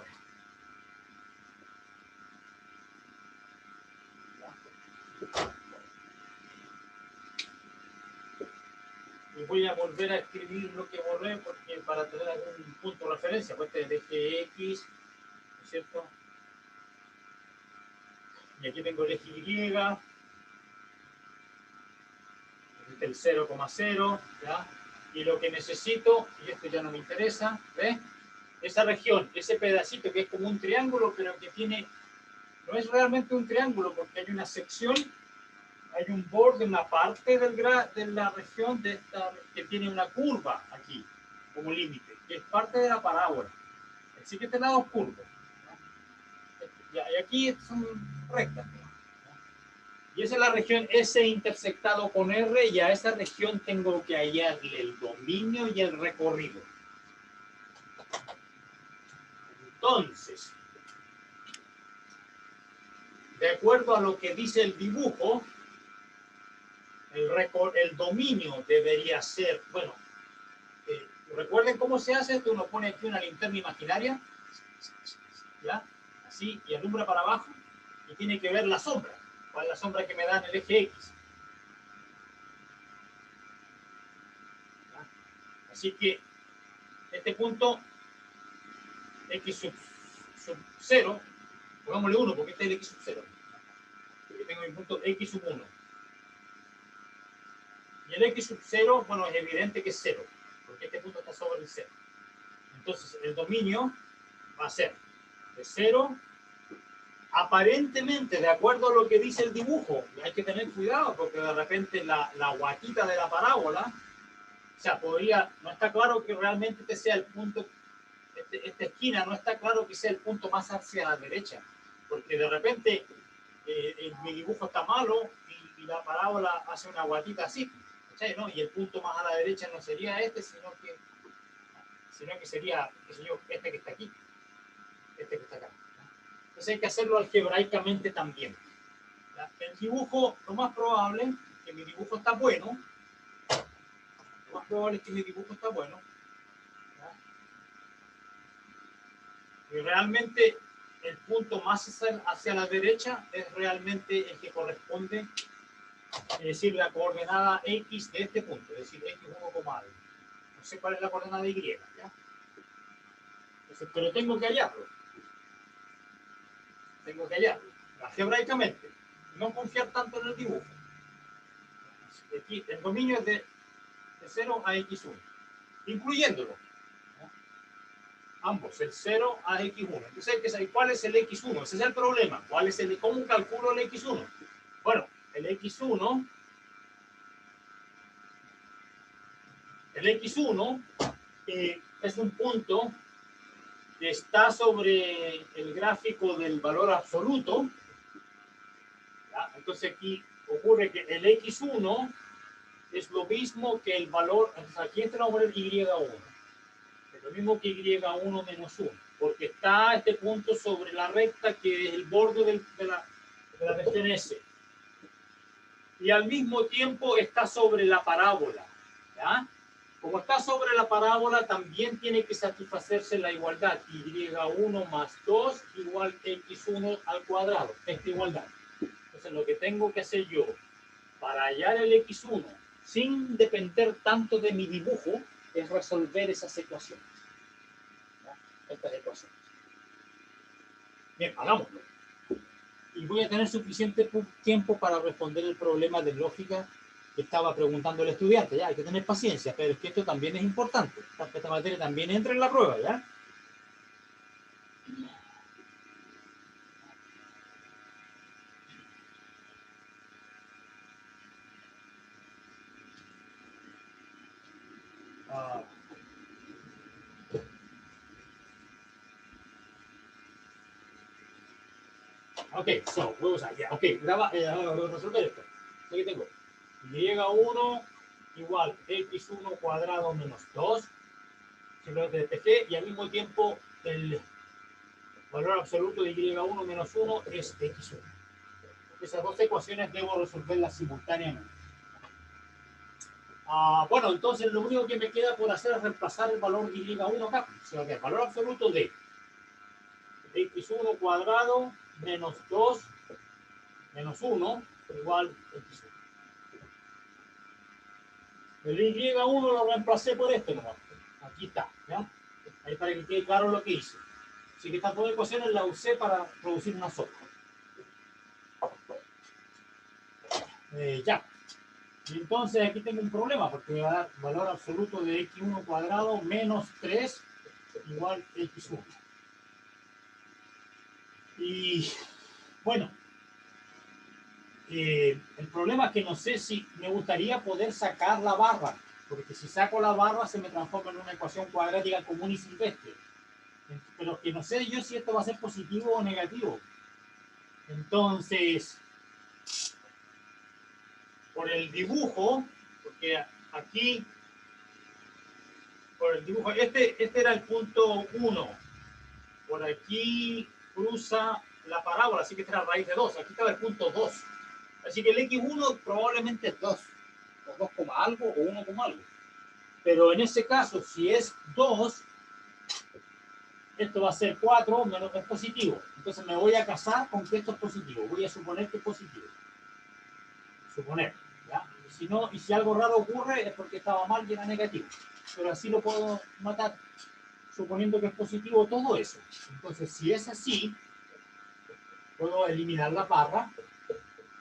Y voy a volver a escribir lo que borré porque para tener algún punto de referencia, pues este es el eje X, ¿no es cierto? Y aquí tengo el eje Y, este es el 0,0, ¿ya? Y lo que necesito, y esto ya no me interesa, ¿ves? Esa región, ese pedacito que es como un triángulo, pero que tiene, no es realmente un triángulo porque hay una sección, hay un borde, una parte de la región de esta, que tiene una curva aquí, como límite, que es parte de la parábola. Así que este lado es curvo. Y aquí son rectas. Y esa es la región S intersectado con R, y a esa región tengo que hallarle el dominio y el recorrido. Entonces, de acuerdo a lo que dice el dibujo, el dominio debería ser, bueno, recuerden cómo se hace esto. Uno pone aquí una linterna imaginaria, ¿ya? Así, y alumbra para abajo, y tiene que ver la sombra. ¿Cuál es la sombra que me da en el eje X? ¿Ya? Así que este punto X sub 0, pongámosle 1 porque este es el X sub 0. Aquí tengo mi punto X sub 1. Y el X sub 0, bueno, es evidente que es 0, porque este punto está sobre el 0. Entonces, el dominio va a ser de 0, aparentemente, de acuerdo a lo que dice el dibujo. Y hay que tener cuidado, porque de repente la guatita de la parábola, o sea, no está claro que realmente este sea el punto, esta esquina, no está claro que sea el punto más hacia la derecha, porque de repente mi dibujo está malo y la parábola hace una guatita así, ¿cachai? ¿No? Y el punto más a la derecha no sería este, sino que sería, qué sé yo, este que está aquí, este que está acá. Entonces hay que hacerlo algebraicamente también. ¿Ya? El dibujo, lo más probable es que mi dibujo está bueno. Lo más probable es que mi dibujo está bueno. ¿Ya? Y realmente el punto más hacia la derecha es realmente el que corresponde, es decir, la coordenada X de este punto, es decir, X1, algo. No sé cuál es la coordenada Y, ¿ya? Entonces, pero tengo que hallarlo. Tengo que hallarlo. Algebraicamente. No confiar tanto en el dibujo. Aquí, el dominio es de 0 a X1, incluyéndolo. ¿Ya? Ambos, el 0 a X1. Entonces hay que saber cuál es el X1. Ese es el problema. ¿Cómo calculo el X1? Bueno, el X1 es un punto que está sobre el gráfico del valor absoluto. ¿Ya? Entonces aquí ocurre que el X1 es lo mismo que el valor, aquí este lo vamos a poner Y1, es lo mismo que Y1 menos 1, porque está este punto sobre la recta que es el borde de la región S. Y al mismo tiempo está sobre la parábola, ¿ya? Como está sobre la parábola, también tiene que satisfacerse la igualdad. Y1 más 2 igual X1 al cuadrado. Esta igualdad. Entonces, lo que tengo que hacer yo para hallar el X1 sin depender tanto de mi dibujo es resolver esas ecuaciones. ¿Ya? Estas ecuaciones. Bien, hagámoslo. Y voy a tener suficiente tiempo para responder el problema de lógica que estaba preguntando el estudiante. Ya hay que tener paciencia, pero es que esto también es importante. Esta materia también entra en la prueba, ¿ya? Ok, so, voy a usar, ya, ok, resolver esto. Aquí tengo Y1 igual X1 cuadrado menos 2. Simplemente despejé y al mismo tiempo el valor absoluto de Y1 menos 1 es X1. Esas dos ecuaciones debo resolverlas simultáneamente. Bueno, entonces lo único que me queda por hacer es reemplazar el valor de Y1 acá. O sea, que el valor absoluto de X1 cuadrado menos 2 menos 1 igual X1. El Y1 lo reemplacé por este nomás. Aquí está, ¿ya? Ahí para que quede claro lo que hice. Así que estas dos ecuaciones las usé para producir una sola. Ya. Y entonces aquí tengo un problema porque me va a dar valor absoluto de X1 cuadrado menos 3 igual X1. Y bueno, el problema es que no sé si me gustaría poder sacar la barra, porque si saco la barra se me transforma en una ecuación cuadrática común y silvestre. Pero que no sé yo si esto va a ser positivo o negativo. Entonces, por el dibujo, porque aquí, por el dibujo, este era el punto 1. Por aquí cruza la parábola, así que esta era raíz de 2. Aquí estaba el punto 2. Así que el X1 probablemente es 2. O 2, algo o 1, algo. Pero en ese caso, si es 2, esto va a ser 4 menos es positivo. Entonces me voy a casar con que esto es positivo. Voy a suponer que es positivo. Suponer. ¿Ya? Y si algo raro ocurre es porque estaba mal y era negativo. Pero así lo puedo matar suponiendo que es positivo todo eso. Entonces, si es así, puedo eliminar la barra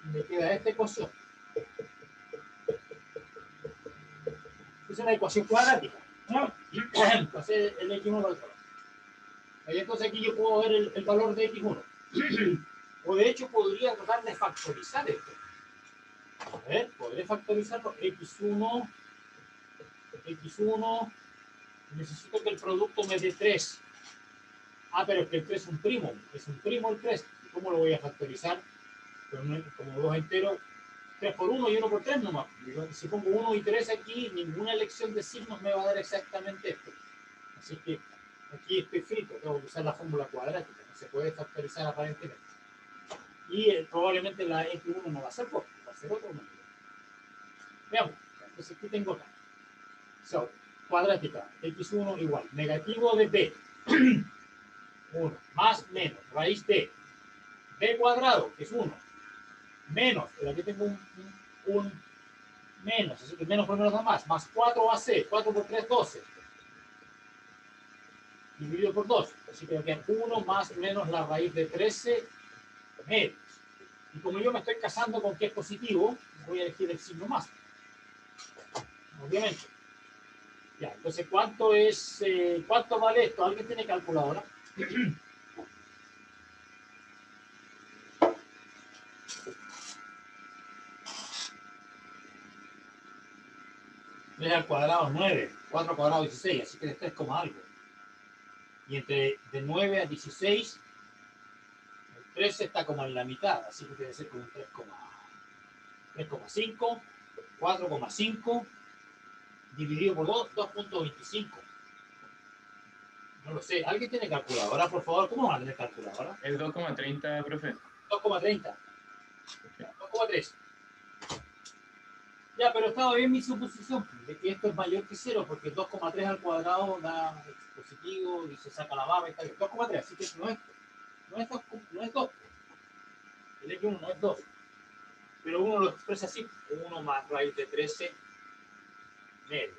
y me queda esta ecuación. Es una ecuación cuadrática, ¿no? Pasé el X1 al cuadrado. Y entonces aquí yo puedo ver el valor de X1. O de hecho podría tratar de factorizar esto. A ver, podré factorizarlo. X1, necesito que el producto me dé 3. Ah, pero es que el 3 es un primo el 3. ¿Cómo lo voy a factorizar? Como dos enteros, 3 por 1 y 1 por 3 nomás. Si pongo 1 y 3 aquí, ninguna elección de signos me va a dar exactamente esto. Así que aquí estoy frito, tengo que usar la fórmula cuadrática, no se puede factorizar aparentemente. Y probablemente la X1 no va a ser por, va a ser otro número. Veamos, entonces ¿qué tengo acá? So, cuadrática, X1 igual, negativo de B, 1, más menos, raíz de B cuadrado, que es 1, menos, pero aquí tengo un menos, así que menos por menos da más 4AC, 4 por 3, 12. Dividido por 2, así que aquí 1 más menos la raíz de 13 medios. Y como yo me estoy casando con que es positivo, voy a elegir el signo más. Obviamente. Ya, entonces, ¿cuánto vale esto? ¿Alguien tiene calculadora? Al cuadrado 9, 4 cuadrado 16, así que de 3, algo. Y entre de 9 a 16, el 13 está como en la mitad, así que debe ser como un 3,5, 4,5, dividido por 2, 2.25. No lo sé. ¿Alguien tiene calculadora, por favor? ¿Cómo van a tener calculadora? Es 2,30, profe. 2,30. 2,3. Ya, pero estaba bien mi suposición de que esto es mayor que 0, porque 2,3 al cuadrado da positivo y se saca la barra y está bien. 2,3, así que no es 2. El X1 no es 2. Pero uno lo expresa así: 1 más raíz de 13 medios.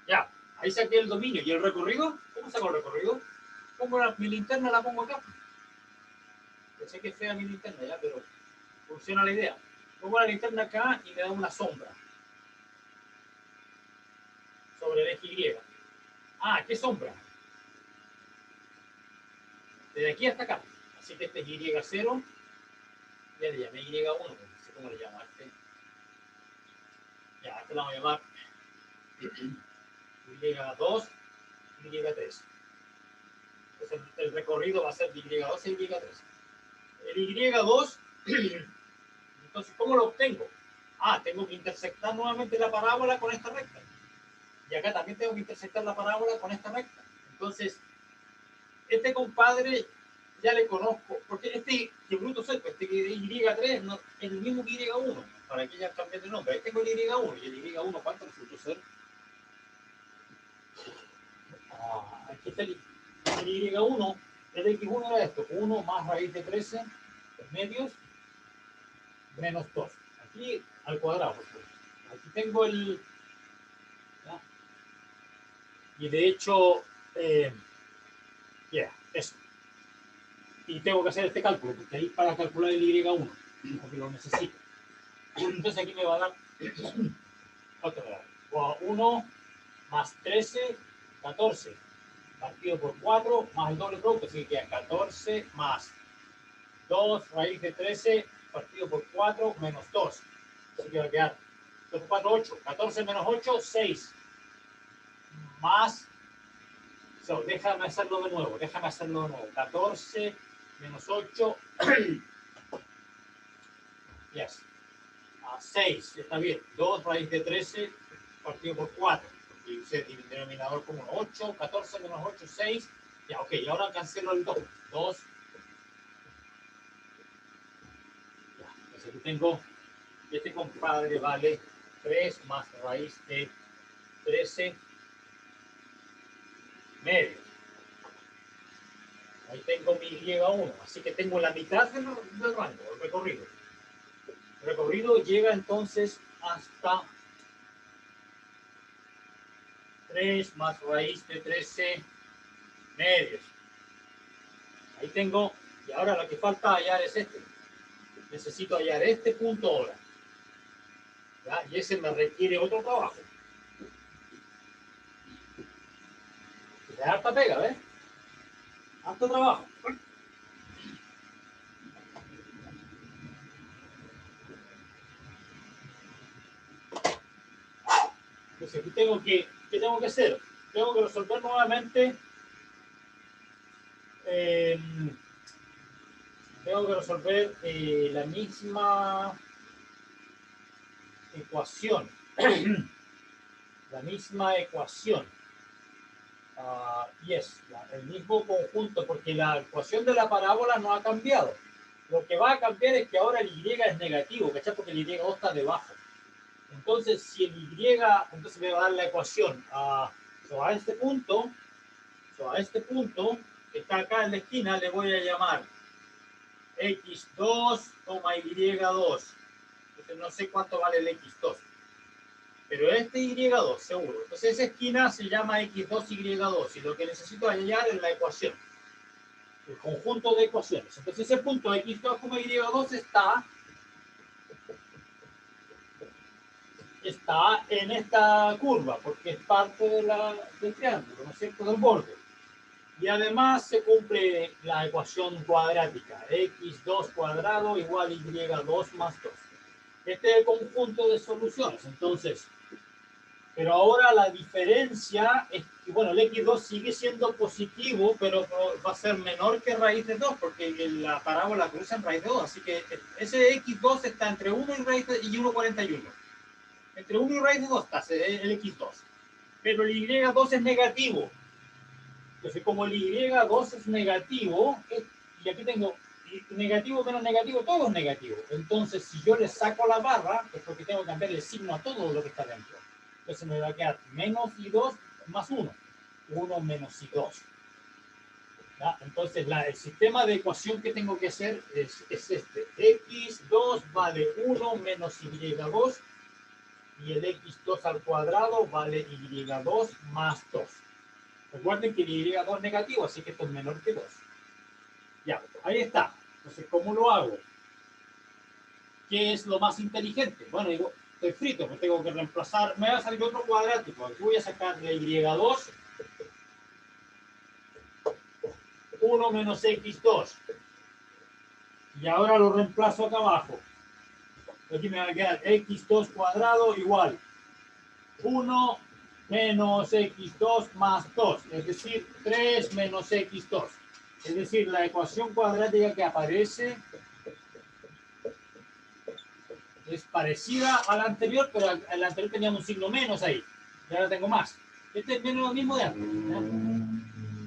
Ya, ahí saqué el dominio. ¿Y el recorrido? ¿Cómo saco el recorrido? Pongo mi linterna, la pongo acá. Yo sé que es fea mi linterna ya, pero funciona la idea. Pongo la linterna acá y me da una sombra sobre el eje Y. Ah, ¿qué sombra? Desde aquí hasta acá. Así que este es Y0. Ya le llamé Y1, no sé cómo le llamo a este. Ya, este lo vamos a llamar Y2, Y3. Entonces el recorrido va a ser de Y2 a Y3. El Y2, entonces, ¿cómo lo obtengo? Ah, tengo que intersectar nuevamente la parábola con esta recta. Y acá también tengo que intersectar la parábola con esta recta. Entonces, este compadre ya le conozco, porque que bruto soy, pues Y3 no, es el mismo que Y1, para que ya cambie de nombre. Ahí tengo el Y1, y el Y1, ¿cuánto resultó ser? Aquí está el Y1, el X1 era esto: 1 más raíz de 13 medios menos 2. Aquí al cuadrado. Aquí tengo el... ¿ya? Y de hecho, eso. Y tengo que hacer este cálculo, porque ahí para calcular el Y1, porque lo necesito. Entonces aquí me va a dar... ¿Cuánto me da? 1 más 13, 14. Partido por 4 más el doble producto, así que queda 14 más 2 raíz de 13 partido por 4 menos 2. Así que va a quedar 2 por 4, 8. 14 menos 8, 6. Más... déjame hacerlo de nuevo. 14 menos 8. Yes. 6, está bien. 2 raíz de 13 partido por 4. Y usted tiene el denominador como 8. 14 menos 8, 6. Ya, ok. Y ahora cancelo el 2. 2. Ya. Entonces aquí tengo... Este compadre vale 3 más raíz de 13 medios. Ahí tengo mi Y1. Así que tengo la mitad del rango, el recorrido. El recorrido llega entonces hasta 3 más raíz de 13 medios. Ahí tengo, y ahora lo que falta hallar es este. Necesito hallar este punto ahora. ¿Ya? Y ese me requiere otro trabajo. Es harta pega, ¿ves? Harto trabajo. Entonces, aquí ¿qué tengo que hacer? Tengo que resolver nuevamente. Tengo que resolver la misma ecuación. La misma ecuación. El mismo conjunto, porque la ecuación de la parábola no ha cambiado. Lo que va a cambiar es que ahora el y es negativo, ¿cachai? Porque el y2 está debajo. Entonces, si el y, entonces me va a dar la ecuación a este punto, que está acá en la esquina, le voy a llamar x2, y2. Entonces, no sé cuánto vale el x2. Pero este y2, seguro. Entonces esa esquina se llama x2, y2. Y lo que necesito hallar es la ecuación. El conjunto de ecuaciones. Entonces ese punto x2, y2 está en esta curva, porque es parte del triángulo, ¿no es cierto? Del borde. Y además se cumple la ecuación cuadrática. x2 cuadrado igual y2 más 2. Este es el conjunto de soluciones. Entonces, pero ahora la diferencia es que, bueno, el x2 sigue siendo positivo, pero va a ser menor que raíz de 2, porque la parábola cruza en raíz de 2. Así que ese x2 está entre 1 y raíz y 1,41. Entre 1 y raíz de 2 está el x2. Pero el y2 es negativo. Entonces, como el y2 es negativo, y aquí tengo negativo menos negativo, todo es negativo. Entonces, si yo le saco la barra, es porque tengo que cambiar el signo a todo lo que está dentro. Entonces me va a quedar menos y2 más 1. 1 menos y2. ¿Ya? Entonces el sistema de ecuación que tengo que hacer es este. x2 vale 1 menos y2. Y el x2 al cuadrado vale y2 más 2. Recuerden que el y2 es negativo, así que esto es menor que 2. Ya, ahí está. Entonces, ¿cómo lo hago? ¿Qué es lo más inteligente? Bueno, digo, estoy frito, pues tengo que reemplazar, me va a salir otro cuadrático. Aquí voy a sacar la y2, 1 menos x2. Y ahora lo reemplazo acá abajo. Aquí me va a quedar x2 cuadrado igual 1 menos x2 más 2. Es decir, 3 menos x2. Es decir, la ecuación cuadrática que aparece es parecida a la anterior, pero en la anterior teníamos un signo menos ahí. Y ahora tengo más. Este es menos lo mismo de antes, ¿no?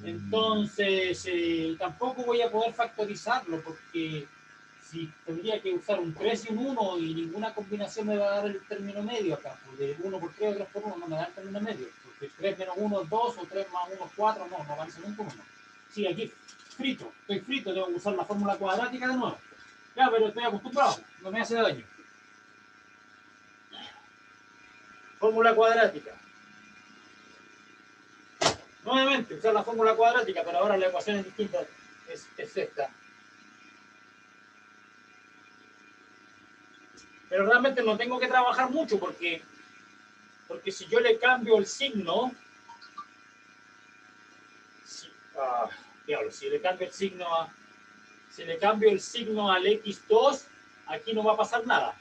Entonces, tampoco voy a poder factorizarlo porque si tendría que usar un 3 y un 1 y ninguna combinación me va a dar el término medio acá. De 1 por 3 o 3 por 1 no me da el término medio. Porque 3 menos 1 es 2 o 3 más 1 es 4, no va a ser nunca 1. Sí, aquí frito, estoy frito, tengo que usar la fórmula cuadrática de nuevo. Ya, pero estoy acostumbrado, no me hace daño. Fórmula cuadrática. Nuevamente, usar la fórmula cuadrática, pero ahora la ecuación es distinta. Es esta. Pero realmente no tengo que trabajar mucho porque si yo le cambio el signo, si le cambio el signo al x2, aquí no va a pasar nada.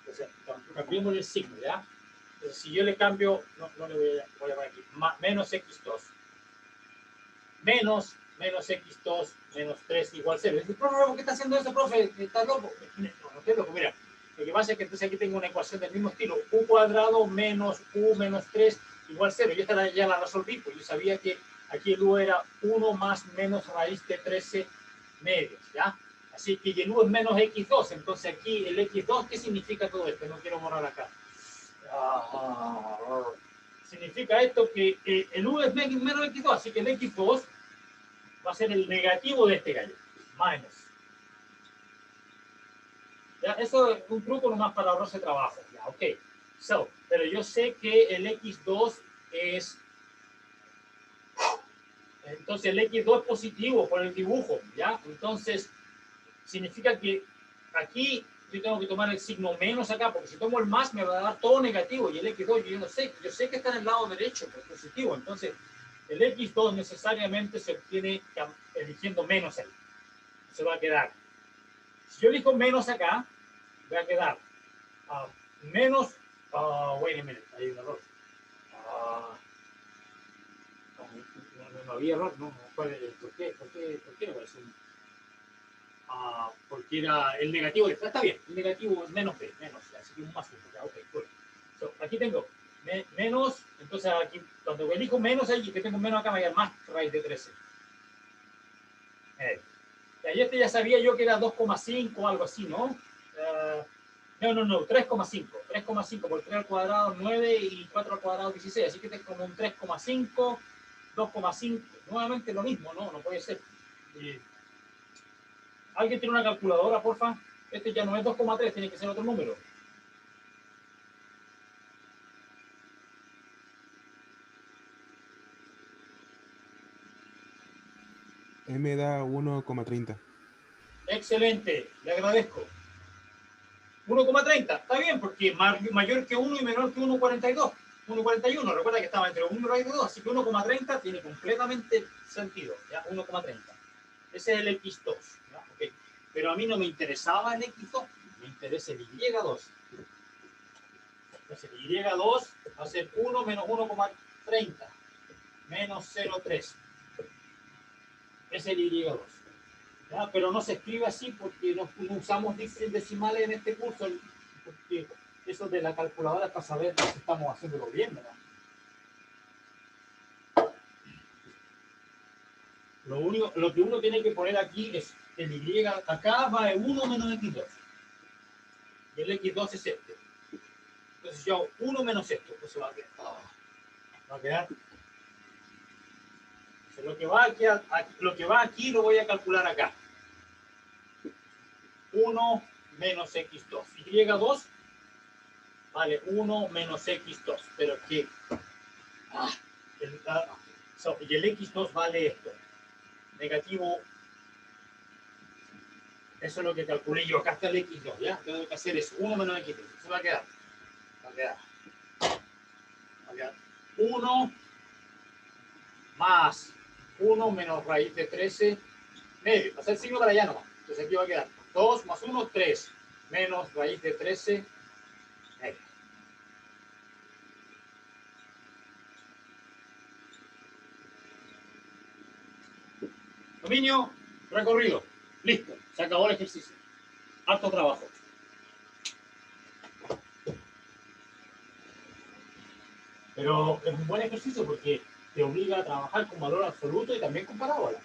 O sea, cambiemos el signo, ¿ya? Entonces, si yo le cambio, no le voy a poner aquí, menos x2, menos x2, menos 3 igual 0. Dice, profe, ¿por qué está haciendo eso, profe? ¿Estás loco? No estoy loco, mira. Lo que pasa es que entonces aquí tengo una ecuación del mismo estilo. U cuadrado menos u menos 3 igual 0. Yo esta ya la resolví, pues yo sabía que aquí el u era 1 más menos raíz de 13 medios, ¿ya? Así que el u es menos x2. Entonces aquí el x2, ¿qué significa todo esto? No quiero borrar acá. Significa esto que el u es menos x2, así que el x2 va a ser el negativo de este gallo, menos. ¿Ya? Eso es un truco nomás para ahorrarse trabajo. ¿Ya? Ok. Pero yo sé que el x2 es... Entonces el x2 es positivo por el dibujo, ¿ya? Entonces significa que aquí yo tengo que tomar el signo menos acá, porque si tomo el más me va a dar todo negativo, y el x2 yo no sé, yo sé que está en el lado derecho, que es positivo. Entonces el x2 necesariamente se obtiene eligiendo menos ahí. Se va a quedar. Si yo elijo menos acá, va a quedar menos. Wait a minute, hay un error. No había error, no. ¿Por qué? ¿Por qué no parece un? Porque era el negativo de está bien, el negativo es menos b, menos, así que un más 1. Ok, cool. So, aquí tengo menos, entonces aquí, cuando elijo menos ahí, que tengo menos acá, me va a dar más raíz de 13. Y este ya sabía yo que era 2,5 o algo así, ¿no? No, 3,5. 3,5 por 3 al cuadrado, 9 y 4 al cuadrado, 16. Así que este es como un 3,5, 2,5. Nuevamente lo mismo, ¿no? No puede ser. ¿Alguien tiene una calculadora, porfa? Este ya no es 2,3, tiene que ser otro número. Me da 1,30. Excelente, le agradezco. 1,30, está bien, porque mayor que 1 y menor que 1,42. 1,41, recuerda que estaba entre 1 y 2, así que 1,30 tiene completamente sentido, ¿ya? 1,30. Ese es el x2, ¿ya? Okay. Pero a mí no me interesaba el x2, me interesa el y2. Entonces, el y2 va a ser 1 menos 1,30 menos 0,3. Es el y2. ¿Ya? Pero no se escribe así porque no usamos decimales en este curso, porque eso de la calculadora es para saber si estamos haciéndolo bien, ¿verdad? Lo que uno tiene que poner aquí es el y acá va de 1 menos x2. Y el x2 es este. Entonces yo hago 1 menos esto. Entonces va a quedar. Va a quedar. Entonces, lo que va aquí lo voy a calcular acá. 1 menos x2. Y2 vale 1 menos x2. Pero que. Y el x2 vale esto. Negativo. Eso es lo que calculé yo. Acá está el x2, ¿ya? Lo que tengo que hacer es 1 menos x2. Eso va a quedar. Va a quedar 1 más 1 menos raíz de 13 medio. Pasa el signo para allá nomás. Entonces aquí va a quedar 2 más 1, 3 menos raíz de 13 medio. Dominio recorrido. Listo. Se acabó el ejercicio. Harto trabajo. Pero es un buen ejercicio porque te obliga a trabajar con valor absoluto y también con parábola.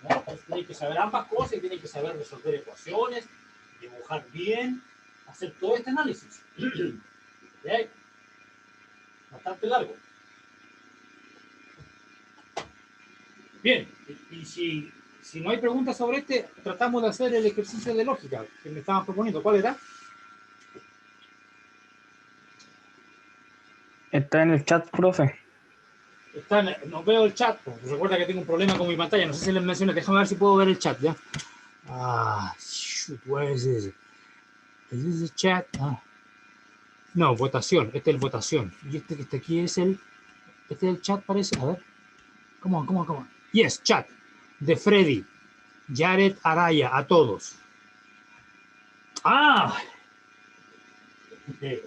¿No? Entonces tienes que saber ambas cosas y tienes que saber resolver ecuaciones, dibujar bien, hacer todo este análisis. ¿Okay? Bastante largo. Bien, y si no hay preguntas sobre este, tratamos de hacer el ejercicio de lógica que me estaban proponiendo. ¿Cuál era? Está en el chat, profe. No veo el chat. Pues, recuerda que tengo un problema con mi pantalla. No sé si les mencioné. Déjame ver si puedo ver el chat, ¿ya? Shoot, where is this? ¿Es ese chat? No, votación. Este es el votación. Y este que está aquí es el... Este es el chat, parece. A ver. Come on. Yes, chat. De Freddy. Jared Araya. A todos. Okay.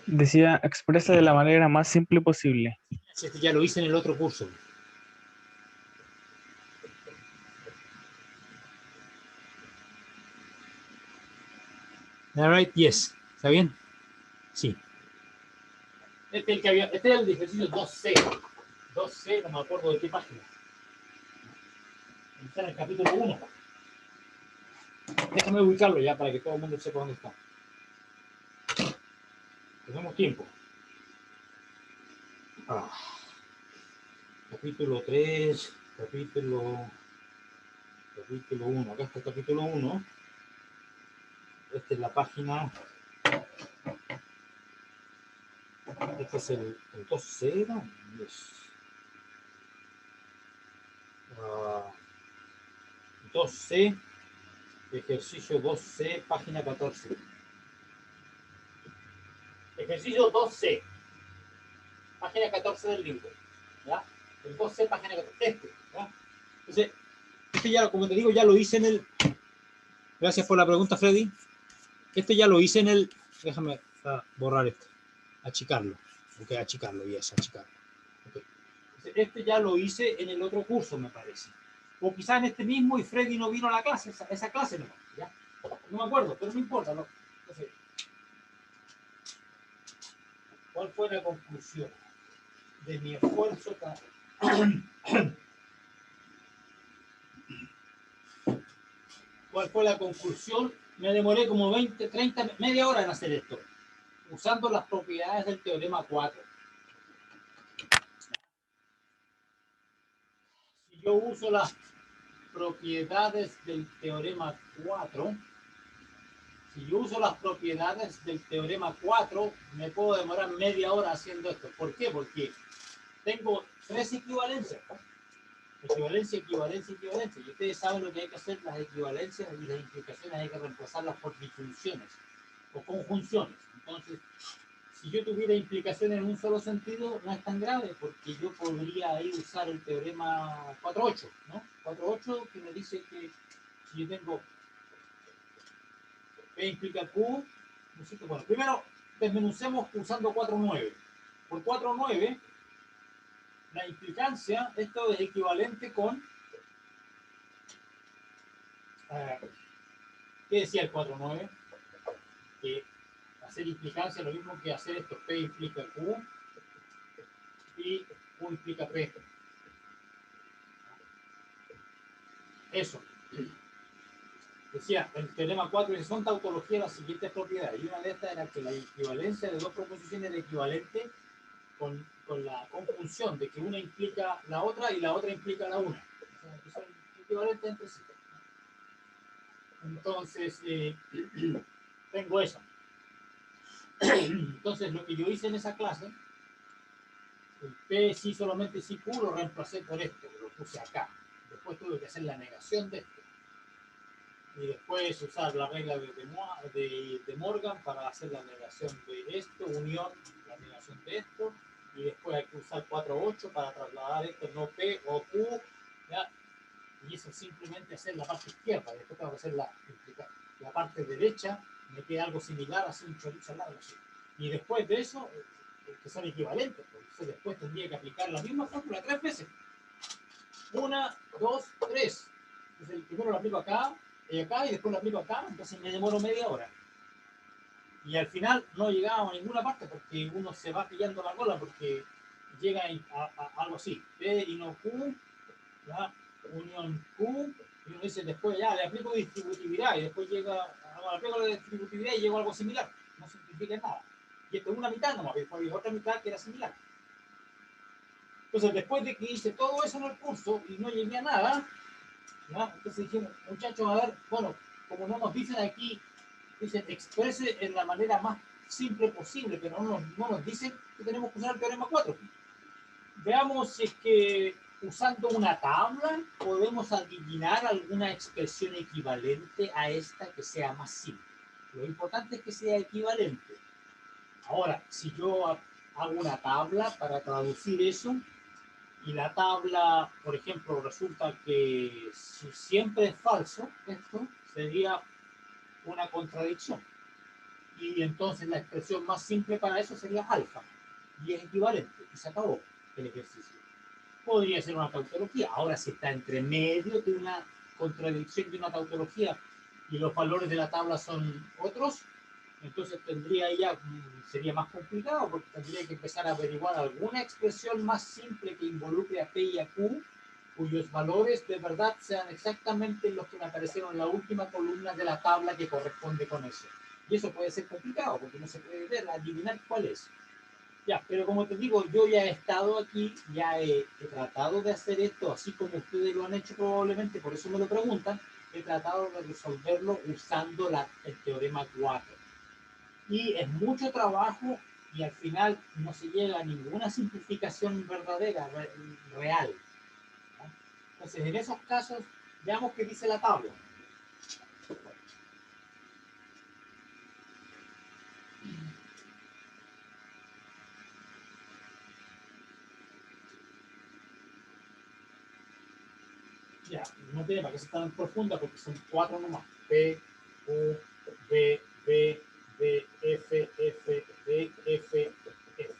Decía, expresa de la manera más simple posible. Este ya lo hice en el otro curso. All right, yes. ¿Está bien? Sí. Este es el ejercicio 2C. 2C, no me acuerdo de qué página. Está en el capítulo 1. Déjame ubicarlo ya para que todo el mundo sepa dónde está. Tenemos tiempo. Capítulo 3, capítulo 1. Acá está el capítulo 1. Esta es la página. Este es el 2C, ¿no? Yes. 2C, ejercicio 2C, página 14. Ejercicio 2C, página 14 del libro. ¿Ya? El 2C, página 14. ¿Ya? Entonces, ya, como te digo, ya lo hice en el... Gracias por la pregunta, Freddy. Ya lo hice en el... Déjame borrar esto. Achicarlo. Ok, achicarlo, y eso, achicarlo. Okay. Entonces, ya lo hice en el otro curso, me parece. O quizás en este mismo y Freddy no vino a la clase, esa clase no. ¿Ya? No me acuerdo, pero no importa. ¿No? Entonces, ¿cuál fue la conclusión de mi esfuerzo? ¿Cuál fue la conclusión? Me demoré como 20, 30, media hora en hacer esto, usando las propiedades del teorema 4. Si yo uso las propiedades del teorema 4, me puedo demorar media hora haciendo esto. ¿Por qué? Porque tengo 3 equivalencias, ¿no? Equivalencia, equivalencia, equivalencia. Y ustedes saben lo que hay que hacer, las equivalencias y las implicaciones hay que reemplazarlas por disjunciones o conjunciones. Entonces, si yo tuviera implicaciones en un solo sentido, no es tan grave, porque yo podría ahí usar el teorema 4.8, ¿no? 4.8 que me dice que si yo tengo P implica Q, bueno, primero desmenucemos usando 4.9. Por 4.9, la implicancia, esto es equivalente con... ¿qué decía el 4.9? Que hacer implicancia es lo mismo que hacer esto. P implica Q y Q implica P. Eso. Decía, el teorema 4 son tautología las siguientes propiedades. Y una de estas era que la equivalencia de dos proposiciones era equivalente con la conjunción de que una implica la otra y la otra implica la una. O sea, que son equivalentes entre sí. Entonces, tengo eso. Entonces, lo que yo hice en esa clase, el P sí solamente sí Q lo reemplacé por esto, lo puse acá. Después tuve que hacer la negación de esto. Y después usar la regla de Morgan para hacer la negación de esto, unión, la negación de esto. Y después hay que usar 4.8 para trasladar esto, no P o Q. ¿Ya? Y eso simplemente hacer la parte izquierda. Después tengo que hacer la parte derecha. Me queda algo similar, así un chorizo largo así. Y después de eso, que son equivalentes. Entonces después tendría que aplicar la misma fórmula 3 veces. 1, 2, 3. Entonces primero lo aplico acá y después lo aplico acá. Entonces me demoro media hora. Y al final no llegamos a ninguna parte porque uno se va pillando la cola porque llega a algo así. P y no Q, ¿ya? Unión Q, y uno dice después ya le aplico distributividad y después llega, le aplico la distributividad y llego a algo similar. No simplifica nada. Y esto es una mitad nomás, después hay otra mitad que era similar. Entonces después de que hice todo eso en el curso y no llegué a nada, ¿ya? Entonces dijimos, muchachos, a ver, bueno, como no nos dicen aquí, dicen exprese en la manera más simple posible, pero no nos dicen que tenemos que usar el teorema 4. Veamos si es que usando una tabla podemos adivinar alguna expresión equivalente a esta que sea más simple. Lo importante es que sea equivalente. Ahora, si yo hago una tabla para traducir eso, y la tabla, por ejemplo, resulta que si siempre es falso, esto sería una contradicción. Y entonces la expresión más simple para eso sería alfa. Y es equivalente. Y se acabó el ejercicio. Podría ser una tautología. Ahora, si está entre medio de una contradicción de una tautología y los valores de la tabla son otros, entonces sería más complicado porque tendría que empezar a averiguar alguna expresión más simple que involucre a P y a Q, cuyos valores de verdad sean exactamente los que me aparecieron en la última columna de la tabla que corresponde con eso. Y eso puede ser complicado porque no se puede ver, adivinar cuál es. Ya, pero como te digo, yo ya he estado aquí, ya he tratado de hacer esto, así como ustedes lo han hecho probablemente, por eso me lo preguntan, he tratado de resolverlo usando el teorema 4. Y es mucho trabajo y al final no se llega a ninguna simplificación verdadera, real. ¿No? Entonces, en esos casos, veamos qué dice la tabla. Ya, no tiene para qué ser tan profunda porque son 4 nomás. P, U, B, B, D, F, F, D, F, F.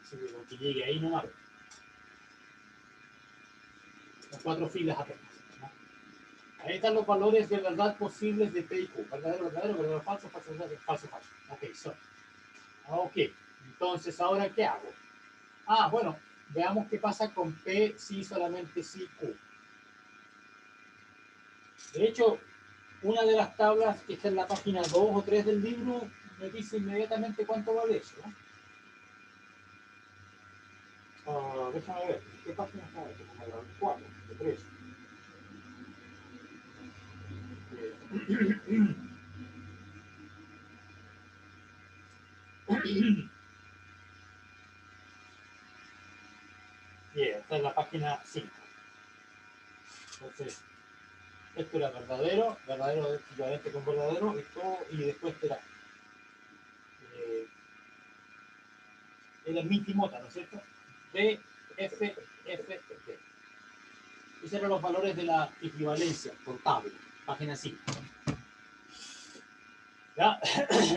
Así que con que llegue ahí nomás. Son 4 filas apenas, ¿no? Ahí están los valores de verdad posibles de P y Q. Verdadero, verdadero, verdadero, falso, falso, verdadero, falso, falso. Ok, so. Ok, entonces, ¿ahora qué hago? Ah, bueno, veamos qué pasa con P si solamente si Q. De hecho, una de las tablas que está en la página 2 o 3 del libro me dice inmediatamente cuánto vale eso, ¿no? Déjame ver, ¿qué página está? Como la 4, de 3. Bien, está en la página 5. Entonces, esto era verdadero, verdadero equivalente con verdadero, y después era el mitimota, ¿no es cierto? D, F, F, D. Esos eran los valores de la equivalencia por tabla, página 5. ¿Ya?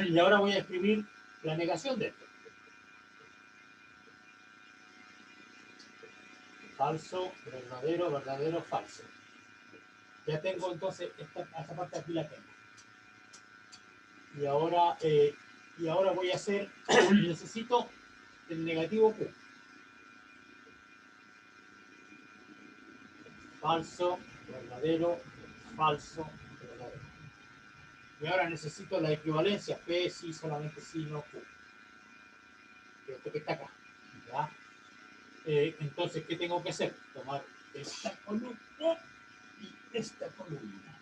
Y ahora voy a escribir la negación de esto. Falso, verdadero, verdadero, falso. Ya tengo entonces esta parte aquí la tengo. Y ahora voy a hacer, necesito el negativo Q. Falso, verdadero, falso, verdadero. Y ahora necesito la equivalencia P, sí, solamente sí, no Q. Esto que está acá. ¿Ya? Entonces, ¿qué tengo que hacer? Tomar esta columna y esta columna.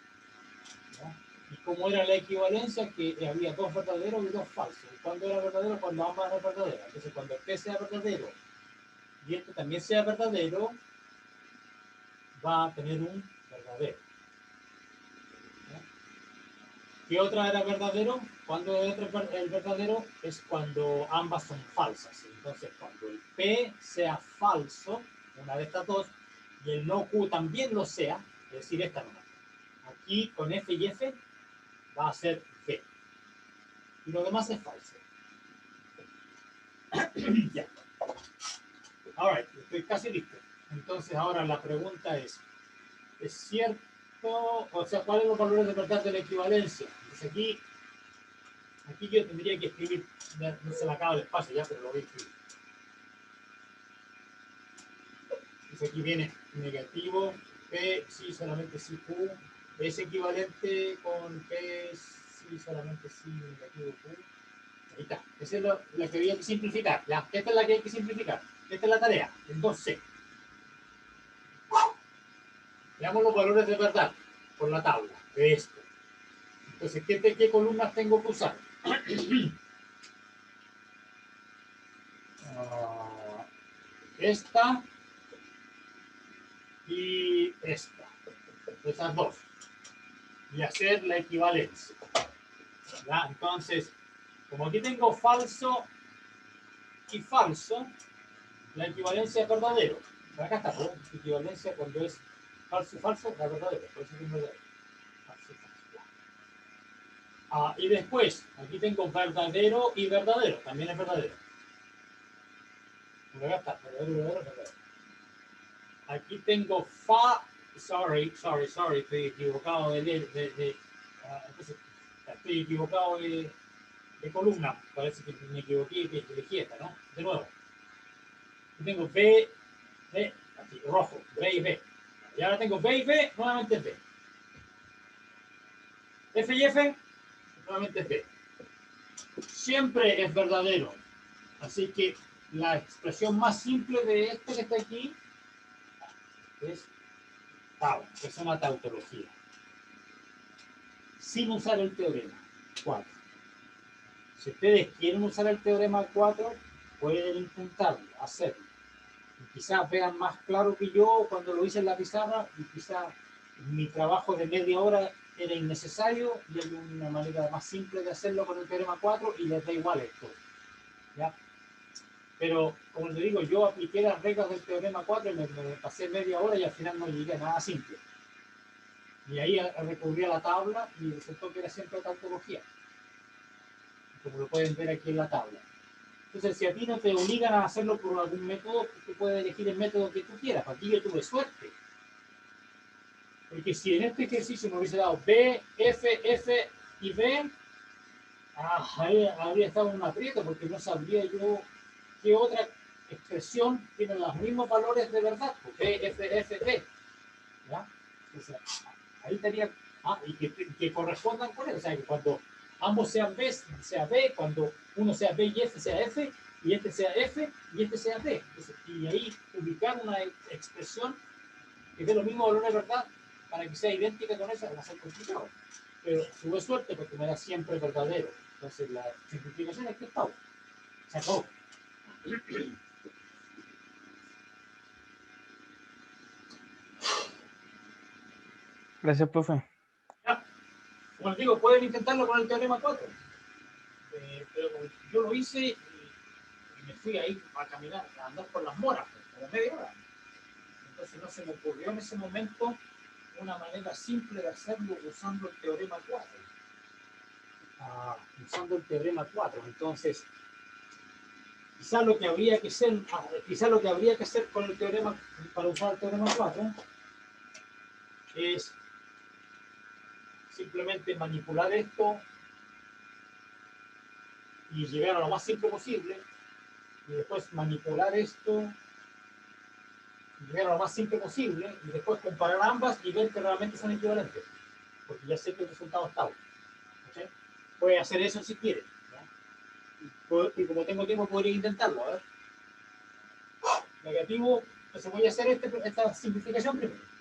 ¿Ya? Y como era la equivalencia, que había 2 verdaderos y 2 falsos. ¿Cuándo era verdadero? Cuando ambas eran verdaderas. Entonces, cuando P sea verdadero y esto también sea verdadero, va a tener un verdadero. ¿Ya? ¿Qué otra era verdadero? Cuando el verdadero es cuando ambas son falsas. Entonces, cuando el P sea falso, una de estas dos, y el no Q también lo sea, es decir, esta no. Aquí con F y F va a ser B. Y lo demás es falso. Ya. Alright, estoy casi listo. Entonces ahora la pregunta es cierto? O sea, ¿cuáles son los valores de verdad de la equivalencia? Entonces aquí yo tendría que escribir, no se me acaba el espacio ya, pero lo voy a escribir. Entonces aquí viene negativo, P, sí, solamente sí, Q, es equivalente con P, sí, solamente sí, negativo, Q. Ahí está. Esa es la que había que simplificar. Ya, esta es la que hay que simplificar. Esta es la tarea, el 2C. Veamos los valores de verdad por la tabla de esto. Entonces, ¿qué columnas tengo que usar? Esta y esta. Estas dos. Y hacer la equivalencia. ¿Ya? Entonces, como aquí tengo falso y falso, la equivalencia es verdadero. Acá está, ¿no? Equivalencia cuando es falso y falso, es verdadero. Por eso es verdadero. Falso y falso. Y después, aquí tengo verdadero y verdadero. También es verdadero. Acá está, verdadero, verdadero. Aquí tengo sorry, estoy equivocado entonces, estoy equivocado de columna. Parece que me equivoqué que elegí esta, ¿no? De nuevo. Aquí tengo B, aquí, rojo, B y B. Y ahora tengo B y B, nuevamente B. F y F, nuevamente B. Siempre es verdadero. Así que la expresión más simple de este que está aquí es tau, es una tautología. Sin usar el teorema 4. Si ustedes quieren usar el teorema 4, pueden intentarlo, hacerlo. Y quizás vean más claro que yo cuando lo hice en la pizarra, y quizás mi trabajo de media hora era innecesario y hay una manera más simple de hacerlo con el teorema 4 y les da igual esto. ¿Ya? Pero, como te digo, yo apliqué las reglas del teorema 4 y me pasé media hora y al final no llegué a nada simple. Y ahí recurrí a la tabla y resultó que era siempre tautología, como lo pueden ver aquí en la tabla. Entonces, si a ti no te obligan a hacerlo por algún método, tú puedes elegir el método que tú quieras. Aquí yo tuve suerte. Porque si en este ejercicio me hubiese dado B, F, F y B, ahí habría estado en un aprieto porque no sabría yo qué otra expresión tiene los mismos valores de verdad. Pues B, F, F, B. ¿Ya? Entonces, ahí estaría, y que correspondan con eso. O sea, que cuando ambos sean B, sea B, cuando uno sea B y F sea F, y este sea F y este sea B. Entonces, y ahí ubicar una expresión que dé los mismos valores de verdad para que sea idéntica con esa va a ser complicado. Pero tuve suerte porque me da siempre verdadero. Entonces la simplificación es que está. Se acabó. Gracias, profe. Ya. Como les digo, pueden intentarlo con el teorema 4. Pero yo lo hice y me fui ahí a caminar, a andar por las moras, como media hora. Entonces no se me ocurrió en ese momento una manera simple de hacerlo usando el teorema 4. Usando el teorema 4. Entonces, quizás lo que habría que hacer con el teorema, para usar el teorema 4, es simplemente manipular esto y llegar a lo más simple posible, y después manipular esto y llegar a lo más simple posible, y después comparar ambas y ver que realmente son equivalentes, porque ya sé que el resultado está. ¿Okay? Puede hacer eso si quiere, ¿no? Y como tengo tiempo podría intentarlo. A ver, negativo, entonces voy a hacer esta simplificación primero.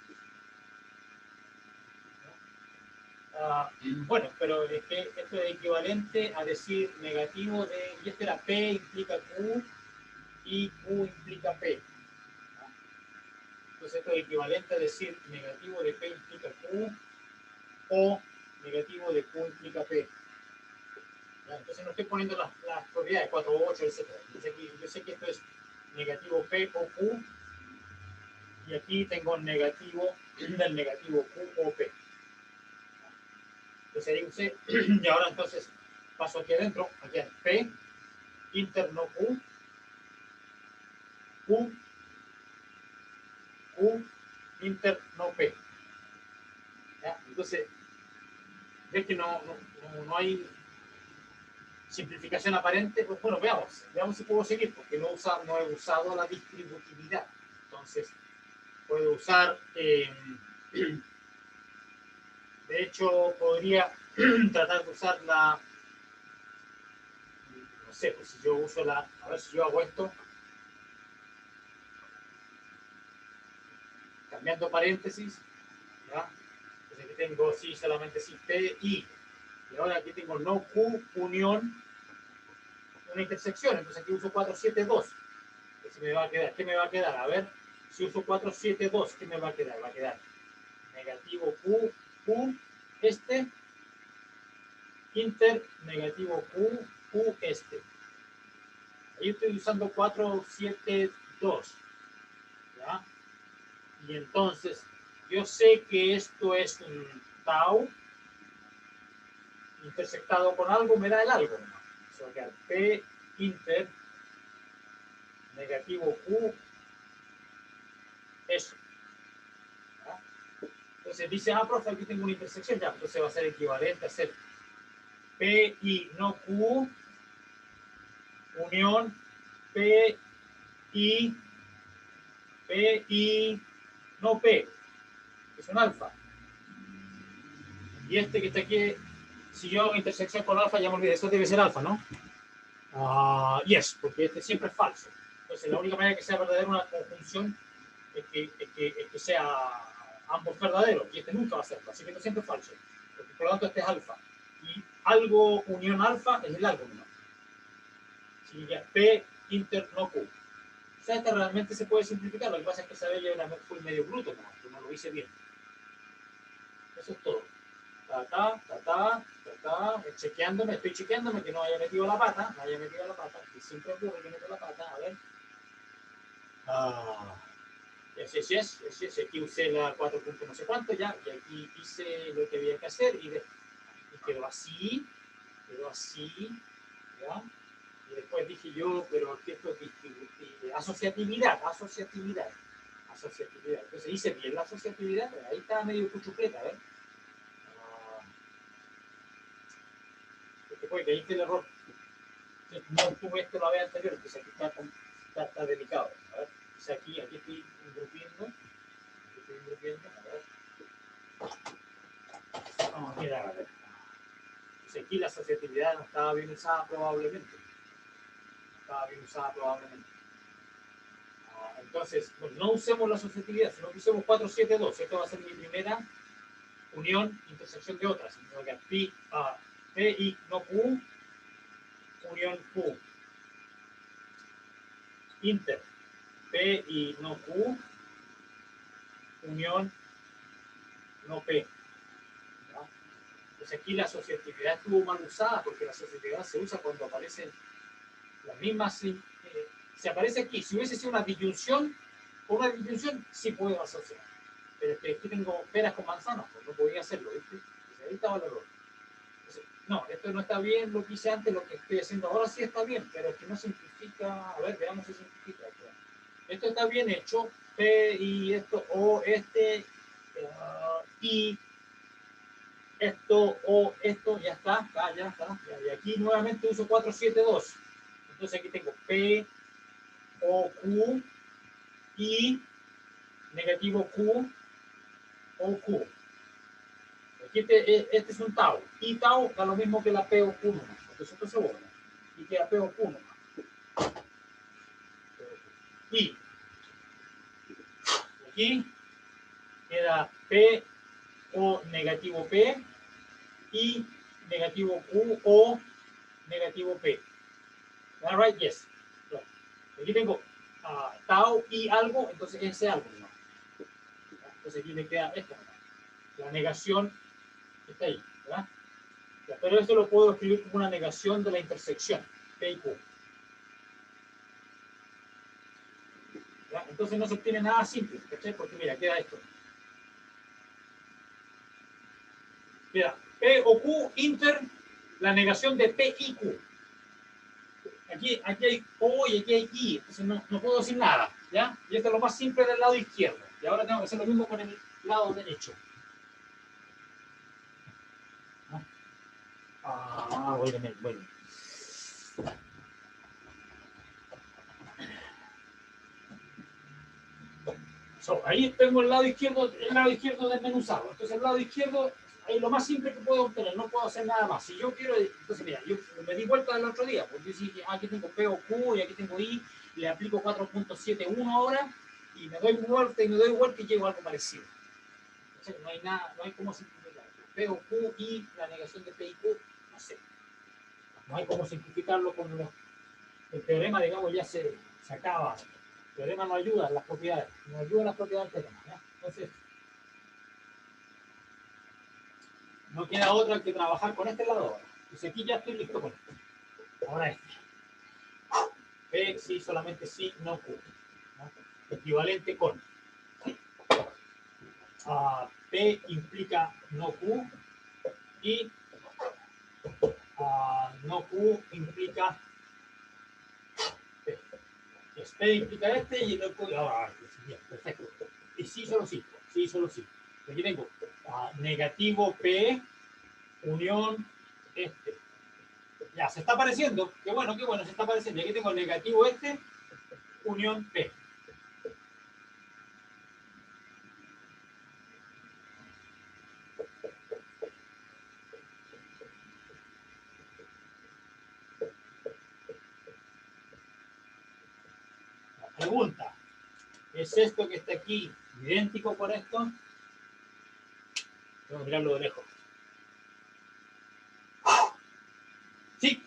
Bueno, pero es que esto es equivalente a decir negativo de, y este era P implica Q y Q implica P. Entonces esto es equivalente a decir negativo de P implica Q o negativo de Q implica P. ¿Ya? Entonces no estoy poniendo las propiedades 4 o 8, etc. Yo sé que esto es negativo P o Q y aquí tengo negativo del negativo Q o P. Entonces ahí usé, y ahora entonces paso aquí adentro, aquí en P, interno Q, Q, Q, interno P. ¿Ya? Entonces, ves que no hay simplificación aparente, pues bueno, veamos si puedo seguir, porque no he usado la distributividad. Entonces, puedo usar, de hecho, podría tratar de usar la, no sé, pues si yo uso a ver si yo hago esto, cambiando paréntesis, ¿ya? Entonces aquí tengo sí, solamente sí P, I, y ahora aquí tengo no Q, unión, una intersección, entonces aquí uso 4, 7, 2. Entonces me va a quedar, ¿qué me va a quedar? A ver, si uso 4, 7, 2, ¿qué me va a quedar? Va a quedar negativo Q, Q, este, inter, negativo Q, Q, este. Ahí estoy usando 4, 7, 2. ¿Ya? Y entonces, yo sé que esto es un tau intersectado con algo, me da el algo. O sea, que P inter negativo Q eso. ¿Ya? Entonces dice, profe, aquí tengo una intersección, ya, entonces va a ser equivalente a hacer P y no Q unión P y no P, que es un alfa. Y este que está aquí, si yo hago intersección con alfa, ya me olvidé, eso debe ser alfa, ¿no? Yes, porque este siempre es falso. Entonces la única manera que sea verdadera una conjunción es que sea ambos verdaderos, y este nunca va a serlo, así que esto siempre es falso. Porque, por lo tanto, este es alfa. Y algo unión alfa es el algo, ¿no? Así que ya P inter no Q. O sea, esta realmente se puede simplificar, lo que pasa es que esa vez yo fui medio bruto, ¿no? Yo no lo hice bien. Eso es todo. chequeándome, estoy chequeándome que no haya metido la pata, que siempre ocurre que meto la pata, a ver. Yes, aquí usé la 4 puntos no sé cuánto ya, y aquí hice lo que había que hacer, y quedó así, ¿ya? Y después dije yo, pero aquí esto es asociatividad. Entonces hice bien la asociatividad, ahí estaba medio cuchupleta, ¿eh? Porque fue que ahí está el error. No tuve esto la vez anterior, entonces aquí está delicado. A ver, entonces aquí estoy engrupiendo, a ver. Vamos a mirar, a ver. Entonces aquí la asociatividad no estaba bien usada probablemente. Entonces, pues no usemos la asociatividad, sino que usemos 4-7-2. Esto va a ser mi primera unión, intersección de otras. P I no Q, unión Q. Inter, P I no Q, unión no P. ¿No? Entonces aquí la asociatividad estuvo mal usada porque la asociatividad se usa cuando aparecen las mismas. Se aparece aquí. Si hubiese sido una disyunción, sí puedo asociar. Pero es que aquí tengo peras con manzanas, pues no podía hacerlo, ¿viste? Entonces ahí estaba el error. Entonces, no, esto no está bien, lo que hice antes, lo que estoy haciendo ahora sí está bien, pero es que no simplifica. A ver, veamos si simplifica. Esto está bien hecho, P y esto, O, y esto, O, esto, ya está. Y aquí nuevamente uso 4-7-2. Entonces aquí tengo P, O, Q, I, negativo Q, O, Q. Aquí este es un tau. Y tau da lo mismo que la P o Q nomás. Entonces esto se borra. Y queda P o Q nomás. Y aquí queda P o negativo P y negativo Q o negativo P. All right, yes. Aquí tengo tau y algo, entonces ese algo no. Entonces aquí me queda esto nomás. La negación está ahí, ¿verdad? Pero esto lo puedo escribir como una negación de la intersección P y Q. ¿Ya? Entonces no se obtiene nada simple, ¿cachai? Porque mira, queda esto. Mira, P o Q, inter, la negación de P y Q. Aquí hay O y aquí hay I, entonces no puedo decir nada, ¿ya? Y esto es lo más simple del lado izquierdo. Y ahora tengo que hacer lo mismo con el lado derecho. Bueno. Ahí tengo el lado izquierdo desmenuzado. Entonces el lado izquierdo es lo más simple que puedo obtener, no puedo hacer nada más. Si yo quiero, entonces mira, yo me di vuelta el otro día, porque yo dije, aquí tengo P o Q y aquí tengo I, le aplico 4.71 ahora y me doy vuelta y llego a algo parecido. Entonces no hay nada, no hay cómo simplificar. P o Q y la negación de P y Q, no sé. No hay cómo simplificarlo con el teorema, digamos, ya se acaba. El teorema no ayuda en las propiedades, no ayuda en las propiedades del teorema, ¿ya? Entonces, no queda otra que trabajar con este lado ahora. Entonces aquí ya estoy listo con esto. Ahora este. P, sí, solamente sí, no Q. ¿No? Equivalente con P implica no Q y no Q implica P. P implica este y el Q. Bien, perfecto. Y sí, solo sí. Aquí tengo negativo P unión este. Ya, se está apareciendo. Qué bueno, se está apareciendo. Y aquí tengo el negativo este, unión P. La pregunta, ¿es esto que está aquí idéntico con esto? Tengo que mirarlo de lejos. Sí,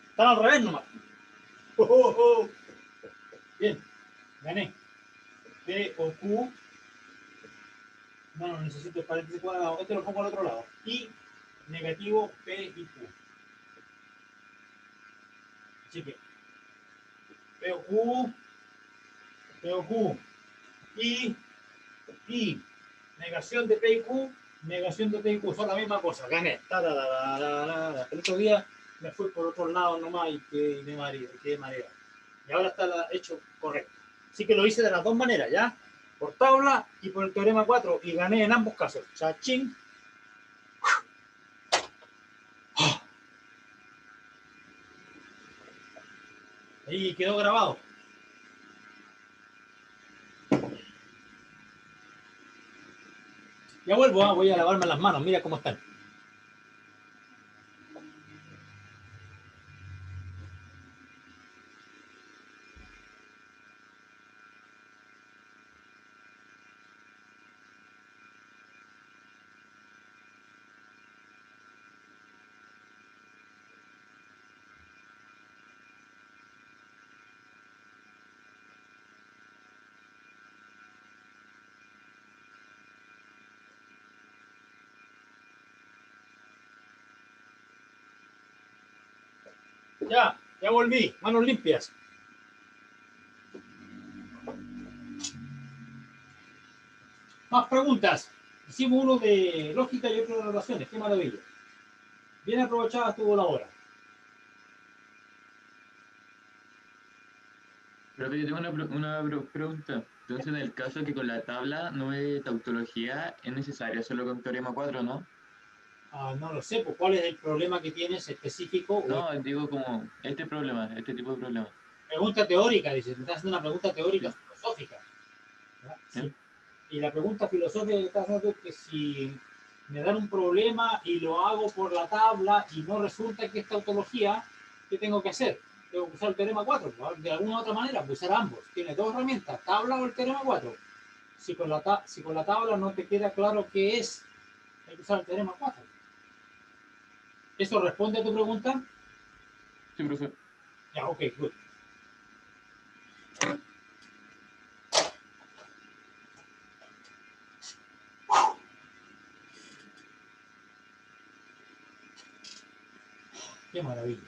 están al revés nomás. Bien, gané. P o Q No necesito el paréntesis cuadrado. Este lo pongo al otro lado. Y negativo P y Q. Así que P o Q, P o Q. Y negación de P y Q, negación de P y Q. Son la misma cosa. Gané. El otro día me fui por otro lado nomás y quedé mareado. Y ahora está hecho correcto. Así que lo hice de las dos maneras, ¿ya? Por tabla y por el teorema 4. Y gané en ambos casos. Chachín. Ahí quedó grabado. Ya vuelvo, voy a lavarme las manos. Mira cómo están. Ya volví. Manos limpias. Más preguntas. Hicimos uno de lógica y otro de relaciones. Qué maravilla. Bien aprovechada estuvo la hora. Pero yo tengo una pregunta. Entonces, en el caso que con la tabla no es tautología, es necesario hacerlo con teorema 4, ¿no? No lo sé, pues, ¿cuál es el problema que tienes específico? No, digo como este problema, este tipo de problema. Pregunta teórica, dice. Me estás haciendo una pregunta teórica Sí. filosófica. ¿Ya? ¿Sí? Sí. Y la pregunta filosófica que estás haciendo es que si me dan un problema y lo hago por la tabla y no resulta que es tautología, ¿qué tengo que hacer? Tengo que usar el teorema 4. De alguna otra manera, pues usar ambos. Tienes dos herramientas, tabla o el teorema 4. Si con la tabla no te queda claro qué es, hay que usar el teorema 4. ¿Eso responde a tu pregunta? Sí, profe. Ya, ok, good. Qué maravilla.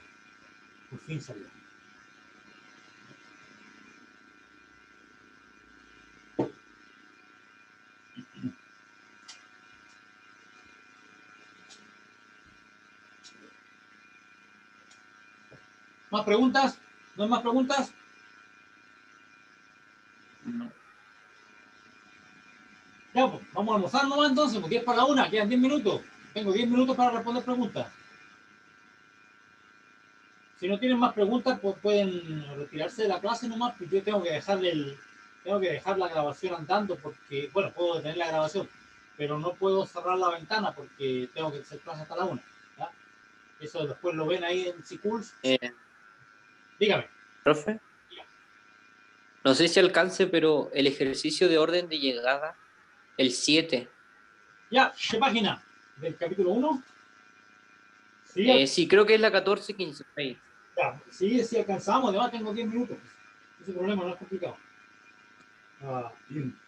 Por fin salió. ¿Más preguntas? ¿No hay más preguntas? No. Ya, pues, vamos a almorzar nomás entonces, porque es para la una, quedan 10 minutos. Tengo 10 minutos para responder preguntas. Si no tienen más preguntas, pues pueden retirarse de la clase nomás, porque yo tengo que dejar la grabación andando, porque, bueno, puedo detener la grabación, pero no puedo cerrar la ventana porque tengo que hacer clase hasta la una. ¿Ya? Eso después lo ven ahí en Cicools. Dígame. Profe, no sé si alcance, pero el ejercicio de orden de llegada, el 7. Ya, ¿qué página? ¿Del capítulo 1? Sí, Sí, creo que es la 14-15. Ahí. ya, sí, sí alcanzamos, además tengo 10 minutos. Ese problema no es complicado.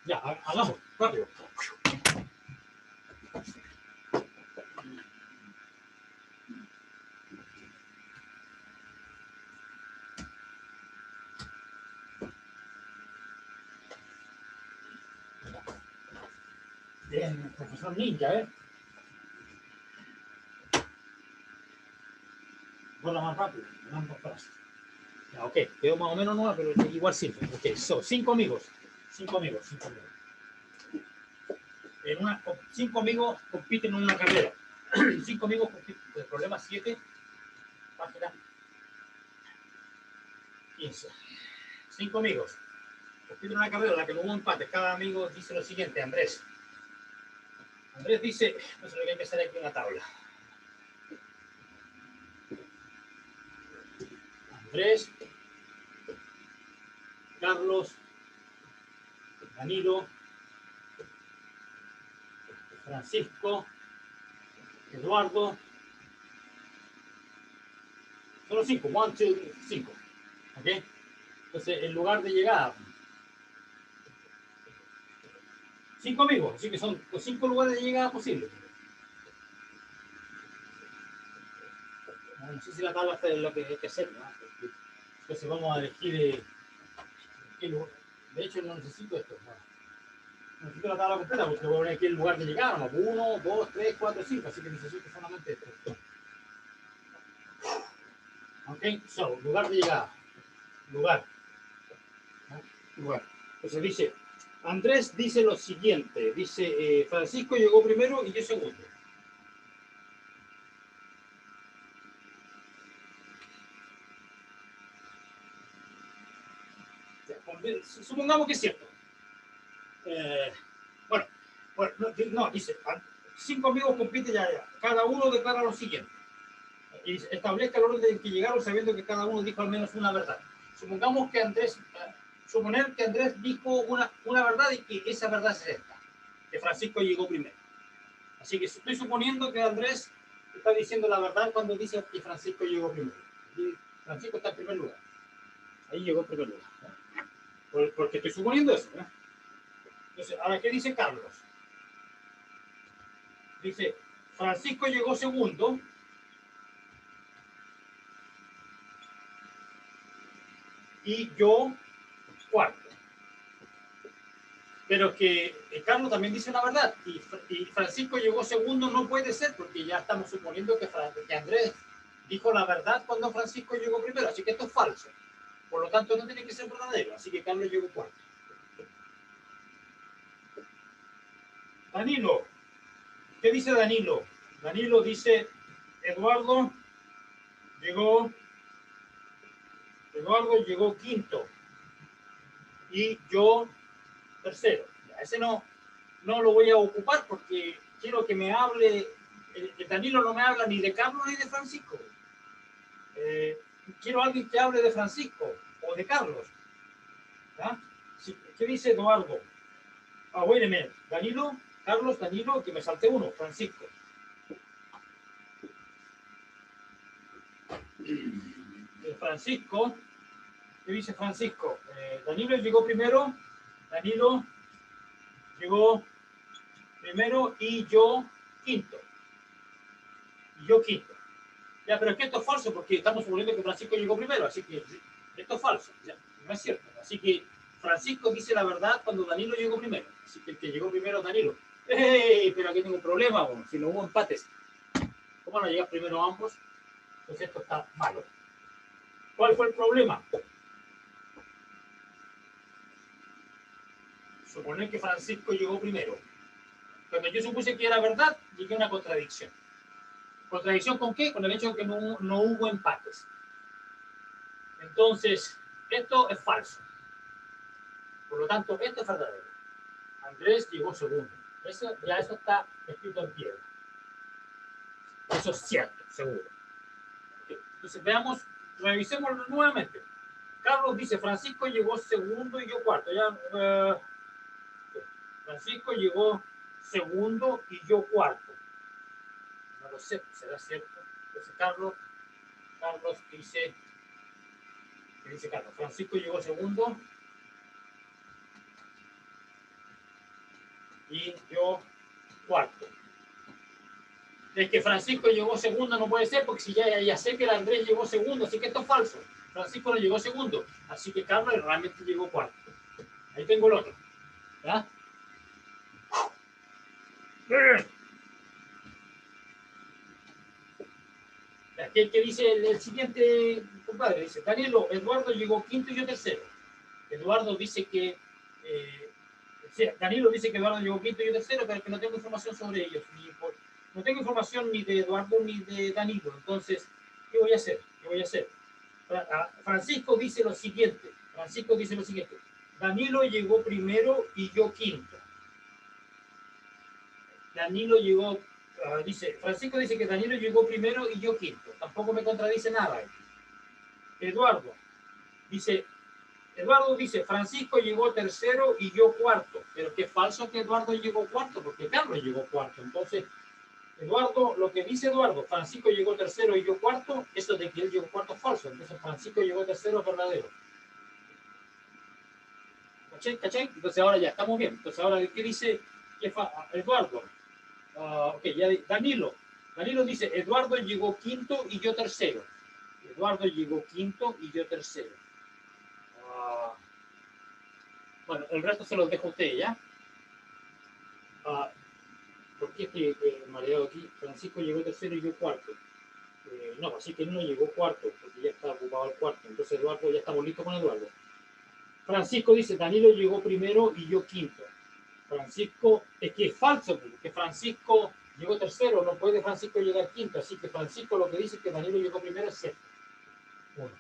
Ya, hagamos, rápido. Bien, profesor Ninja, ¿eh? Vuela más rápido, más frases. Ya, ok, quedó más o menos nueva, pero igual sirve. Ok, son 5 amigos. 5 amigos, 5 amigos. 5 amigos compiten en una carrera. 5 amigos compiten. El problema 7, página 15. 5 amigos compiten en una carrera en la que no hubo empate. Cada amigo dice lo siguiente, Andrés. Andrés dice, no sé lo que hay que hacer aquí en la tabla. Andrés, Carlos, Danilo, Francisco, Eduardo. Solo 5, 1, 2, 3, 5. ¿Ok? Entonces, el lugar de llegada. 5 amigos, así que son 5 lugares de llegada posibles. No sé si la tabla está en lo que hay que hacer, ¿no? Entonces vamos a elegir qué lugar. De hecho, no necesito esto. No necesito la tabla completa porque voy a poner aquí el lugar de llegada. ¿No? 1, 2, 3, 4, 5. Así que necesito solamente esto. Ok, so, lugar de llegada. Lugar. ¿No? Lugar. Entonces dice, Andrés dice lo siguiente. Dice, Francisco llegó primero y yo segundo. Supongamos que es cierto. Bueno, no, dice, 5 amigos compiten ya. Cada uno declara lo siguiente. Y establezca el orden en que llegaron sabiendo que cada uno dijo al menos una verdad. Supongamos que suponer que Andrés dijo una verdad y que esa verdad es esta, que Francisco llegó primero. Así que estoy suponiendo que Andrés está diciendo la verdad cuando dice que Francisco llegó primero. Y Francisco está en primer lugar. Ahí llegó en primer lugar. Porque estoy suponiendo eso. ¿Eh? Entonces, ahora, ¿qué dice Carlos? Dice, Francisco llegó segundo y yo cuarto. Pero que Carlos también dice una verdad y Francisco llegó segundo no puede ser porque ya estamos suponiendo que Andrés dijo la verdad cuando Francisco llegó primero, así que esto es falso. Por lo tanto, no tiene que ser verdadero, así que Carlos llegó cuarto. Danilo. ¿Qué dice Danilo? Danilo dice, Eduardo llegó quinto y yo tercero. Ese no lo voy a ocupar porque quiero que me hable, Danilo no me habla ni de Carlos ni de Francisco. Quiero a alguien que hable de Francisco o de Carlos. ¿Ah? ¿Qué dice Eduardo? Wait a minute. Danilo, Carlos, Danilo, que me salté uno, Francisco. Francisco, ¿qué dice Francisco? Danilo llegó primero, Danilo llegó primero y yo quinto. Ya, pero es que esto es falso porque estamos suponiendo que Francisco llegó primero, así que esto es falso, ya, no es cierto. Así que Francisco dice la verdad cuando Danilo llegó primero, así que el que llegó primero es Danilo. ¡Ey! Pero aquí tengo un problema, bueno, si no hubo empates. ¿Cómo no llegan primero ambos? Entonces esto está malo. ¿Cuál fue el problema? Suponer que Francisco llegó primero. Cuando yo supuse que era verdad, llegué a una contradicción. ¿Contradicción con qué? Con el hecho de que no hubo empates. Entonces, esto es falso. Por lo tanto, esto es verdadero. Andrés llegó segundo. Eso está escrito en piedra. Eso es cierto, seguro. Entonces, veamos, revisémoslo nuevamente. Carlos dice, Francisco llegó segundo y yo cuarto. Francisco llegó segundo y yo cuarto. No lo sé, será cierto. Entonces, Carlos dice, ¿qué dice Carlos? Francisco llegó segundo y yo cuarto. Es que Francisco llegó segundo no puede ser porque si ya sé que el Andrés llegó segundo, así que esto es falso. Francisco no llegó segundo, así que Carlos realmente llegó cuarto. Ahí tengo el otro. ¿Ya? ¿Qué dice el siguiente compadre? Dice, Danilo, Eduardo llegó quinto y yo tercero. Eduardo dice que... Danilo dice que Eduardo llegó quinto y yo tercero, pero que no tengo información sobre ellos. No tengo información ni de Eduardo ni de Danilo. Entonces, ¿qué voy a hacer? Francisco dice lo siguiente. Danilo llegó primero y yo quinto. Francisco dice que Danilo llegó primero y yo quinto. Tampoco me contradice nada. Eduardo dice, Francisco llegó tercero y yo cuarto. Pero que es falso que Eduardo llegó cuarto, porque Carlos llegó cuarto. Entonces, lo que dice Eduardo, Francisco llegó tercero y yo cuarto, eso de que él llegó cuarto es falso. Entonces, Francisco llegó tercero es verdadero. ¿Cachai? Entonces, ahora ya estamos bien. Entonces, ahora, ¿qué dice Eduardo. Ok, ya Danilo. Danilo dice, Eduardo llegó quinto y yo tercero. Eduardo llegó quinto y yo tercero. Bueno, el resto se los dejo a ustedes, ¿ya? ¿Por qué estoy mareado aquí? Francisco llegó tercero y yo cuarto. No, así que no llegó cuarto, porque ya está ocupado el cuarto. Entonces Eduardo, ya estamos listos con Eduardo. Francisco dice, Danilo llegó primero y yo quinto. Francisco, es que es falso, porque Francisco llegó tercero, no puede Francisco llegar quinto, así que Francisco lo que dice es que Danilo llegó primero es cierto. Uno.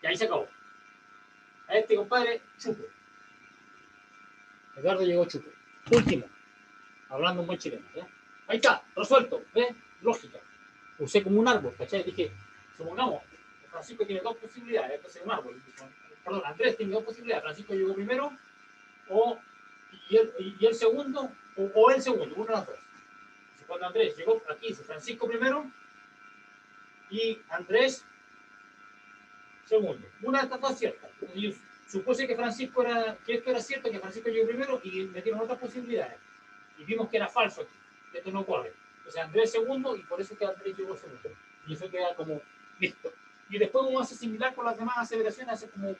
Y ahí se acabó. A este compadre, chupe. Eduardo llegó chupe. Último. Hablando un buen chileno, ¿ya? Ahí está, resuelto, ¿ves? Lógica. Usé como un árbol, ¿cachai? Dije, supongamos, Francisco tiene dos posibilidades, entonces un árbol. Perdón, Andrés tiene dos posibilidades. Francisco llegó primero, y el segundo, o el segundo, uno de los dos. Cuando Andrés llegó aquí, dice Francisco primero y Andrés segundo. Una de estas dos es cierta. Y supuse que esto era cierto, que Francisco llegó primero y metieron otras posibilidades. Y vimos que era falso aquí, que esto no ocurre. Entonces Andrés segundo y por eso que Andrés llegó segundo. Y eso queda como listo. Y después vamos a hacer similar con las demás aseveraciones, hacer como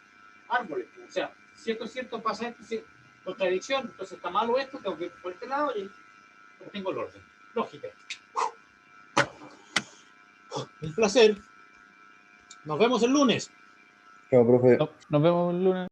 árboles. O sea, cierto es cierto, pasa esto, sí, contradicción, entonces está malo esto, tengo que ir por este lado y tengo el orden. Lógica. Un placer. Nos vemos el lunes. Chao, profe. Nos vemos el lunes.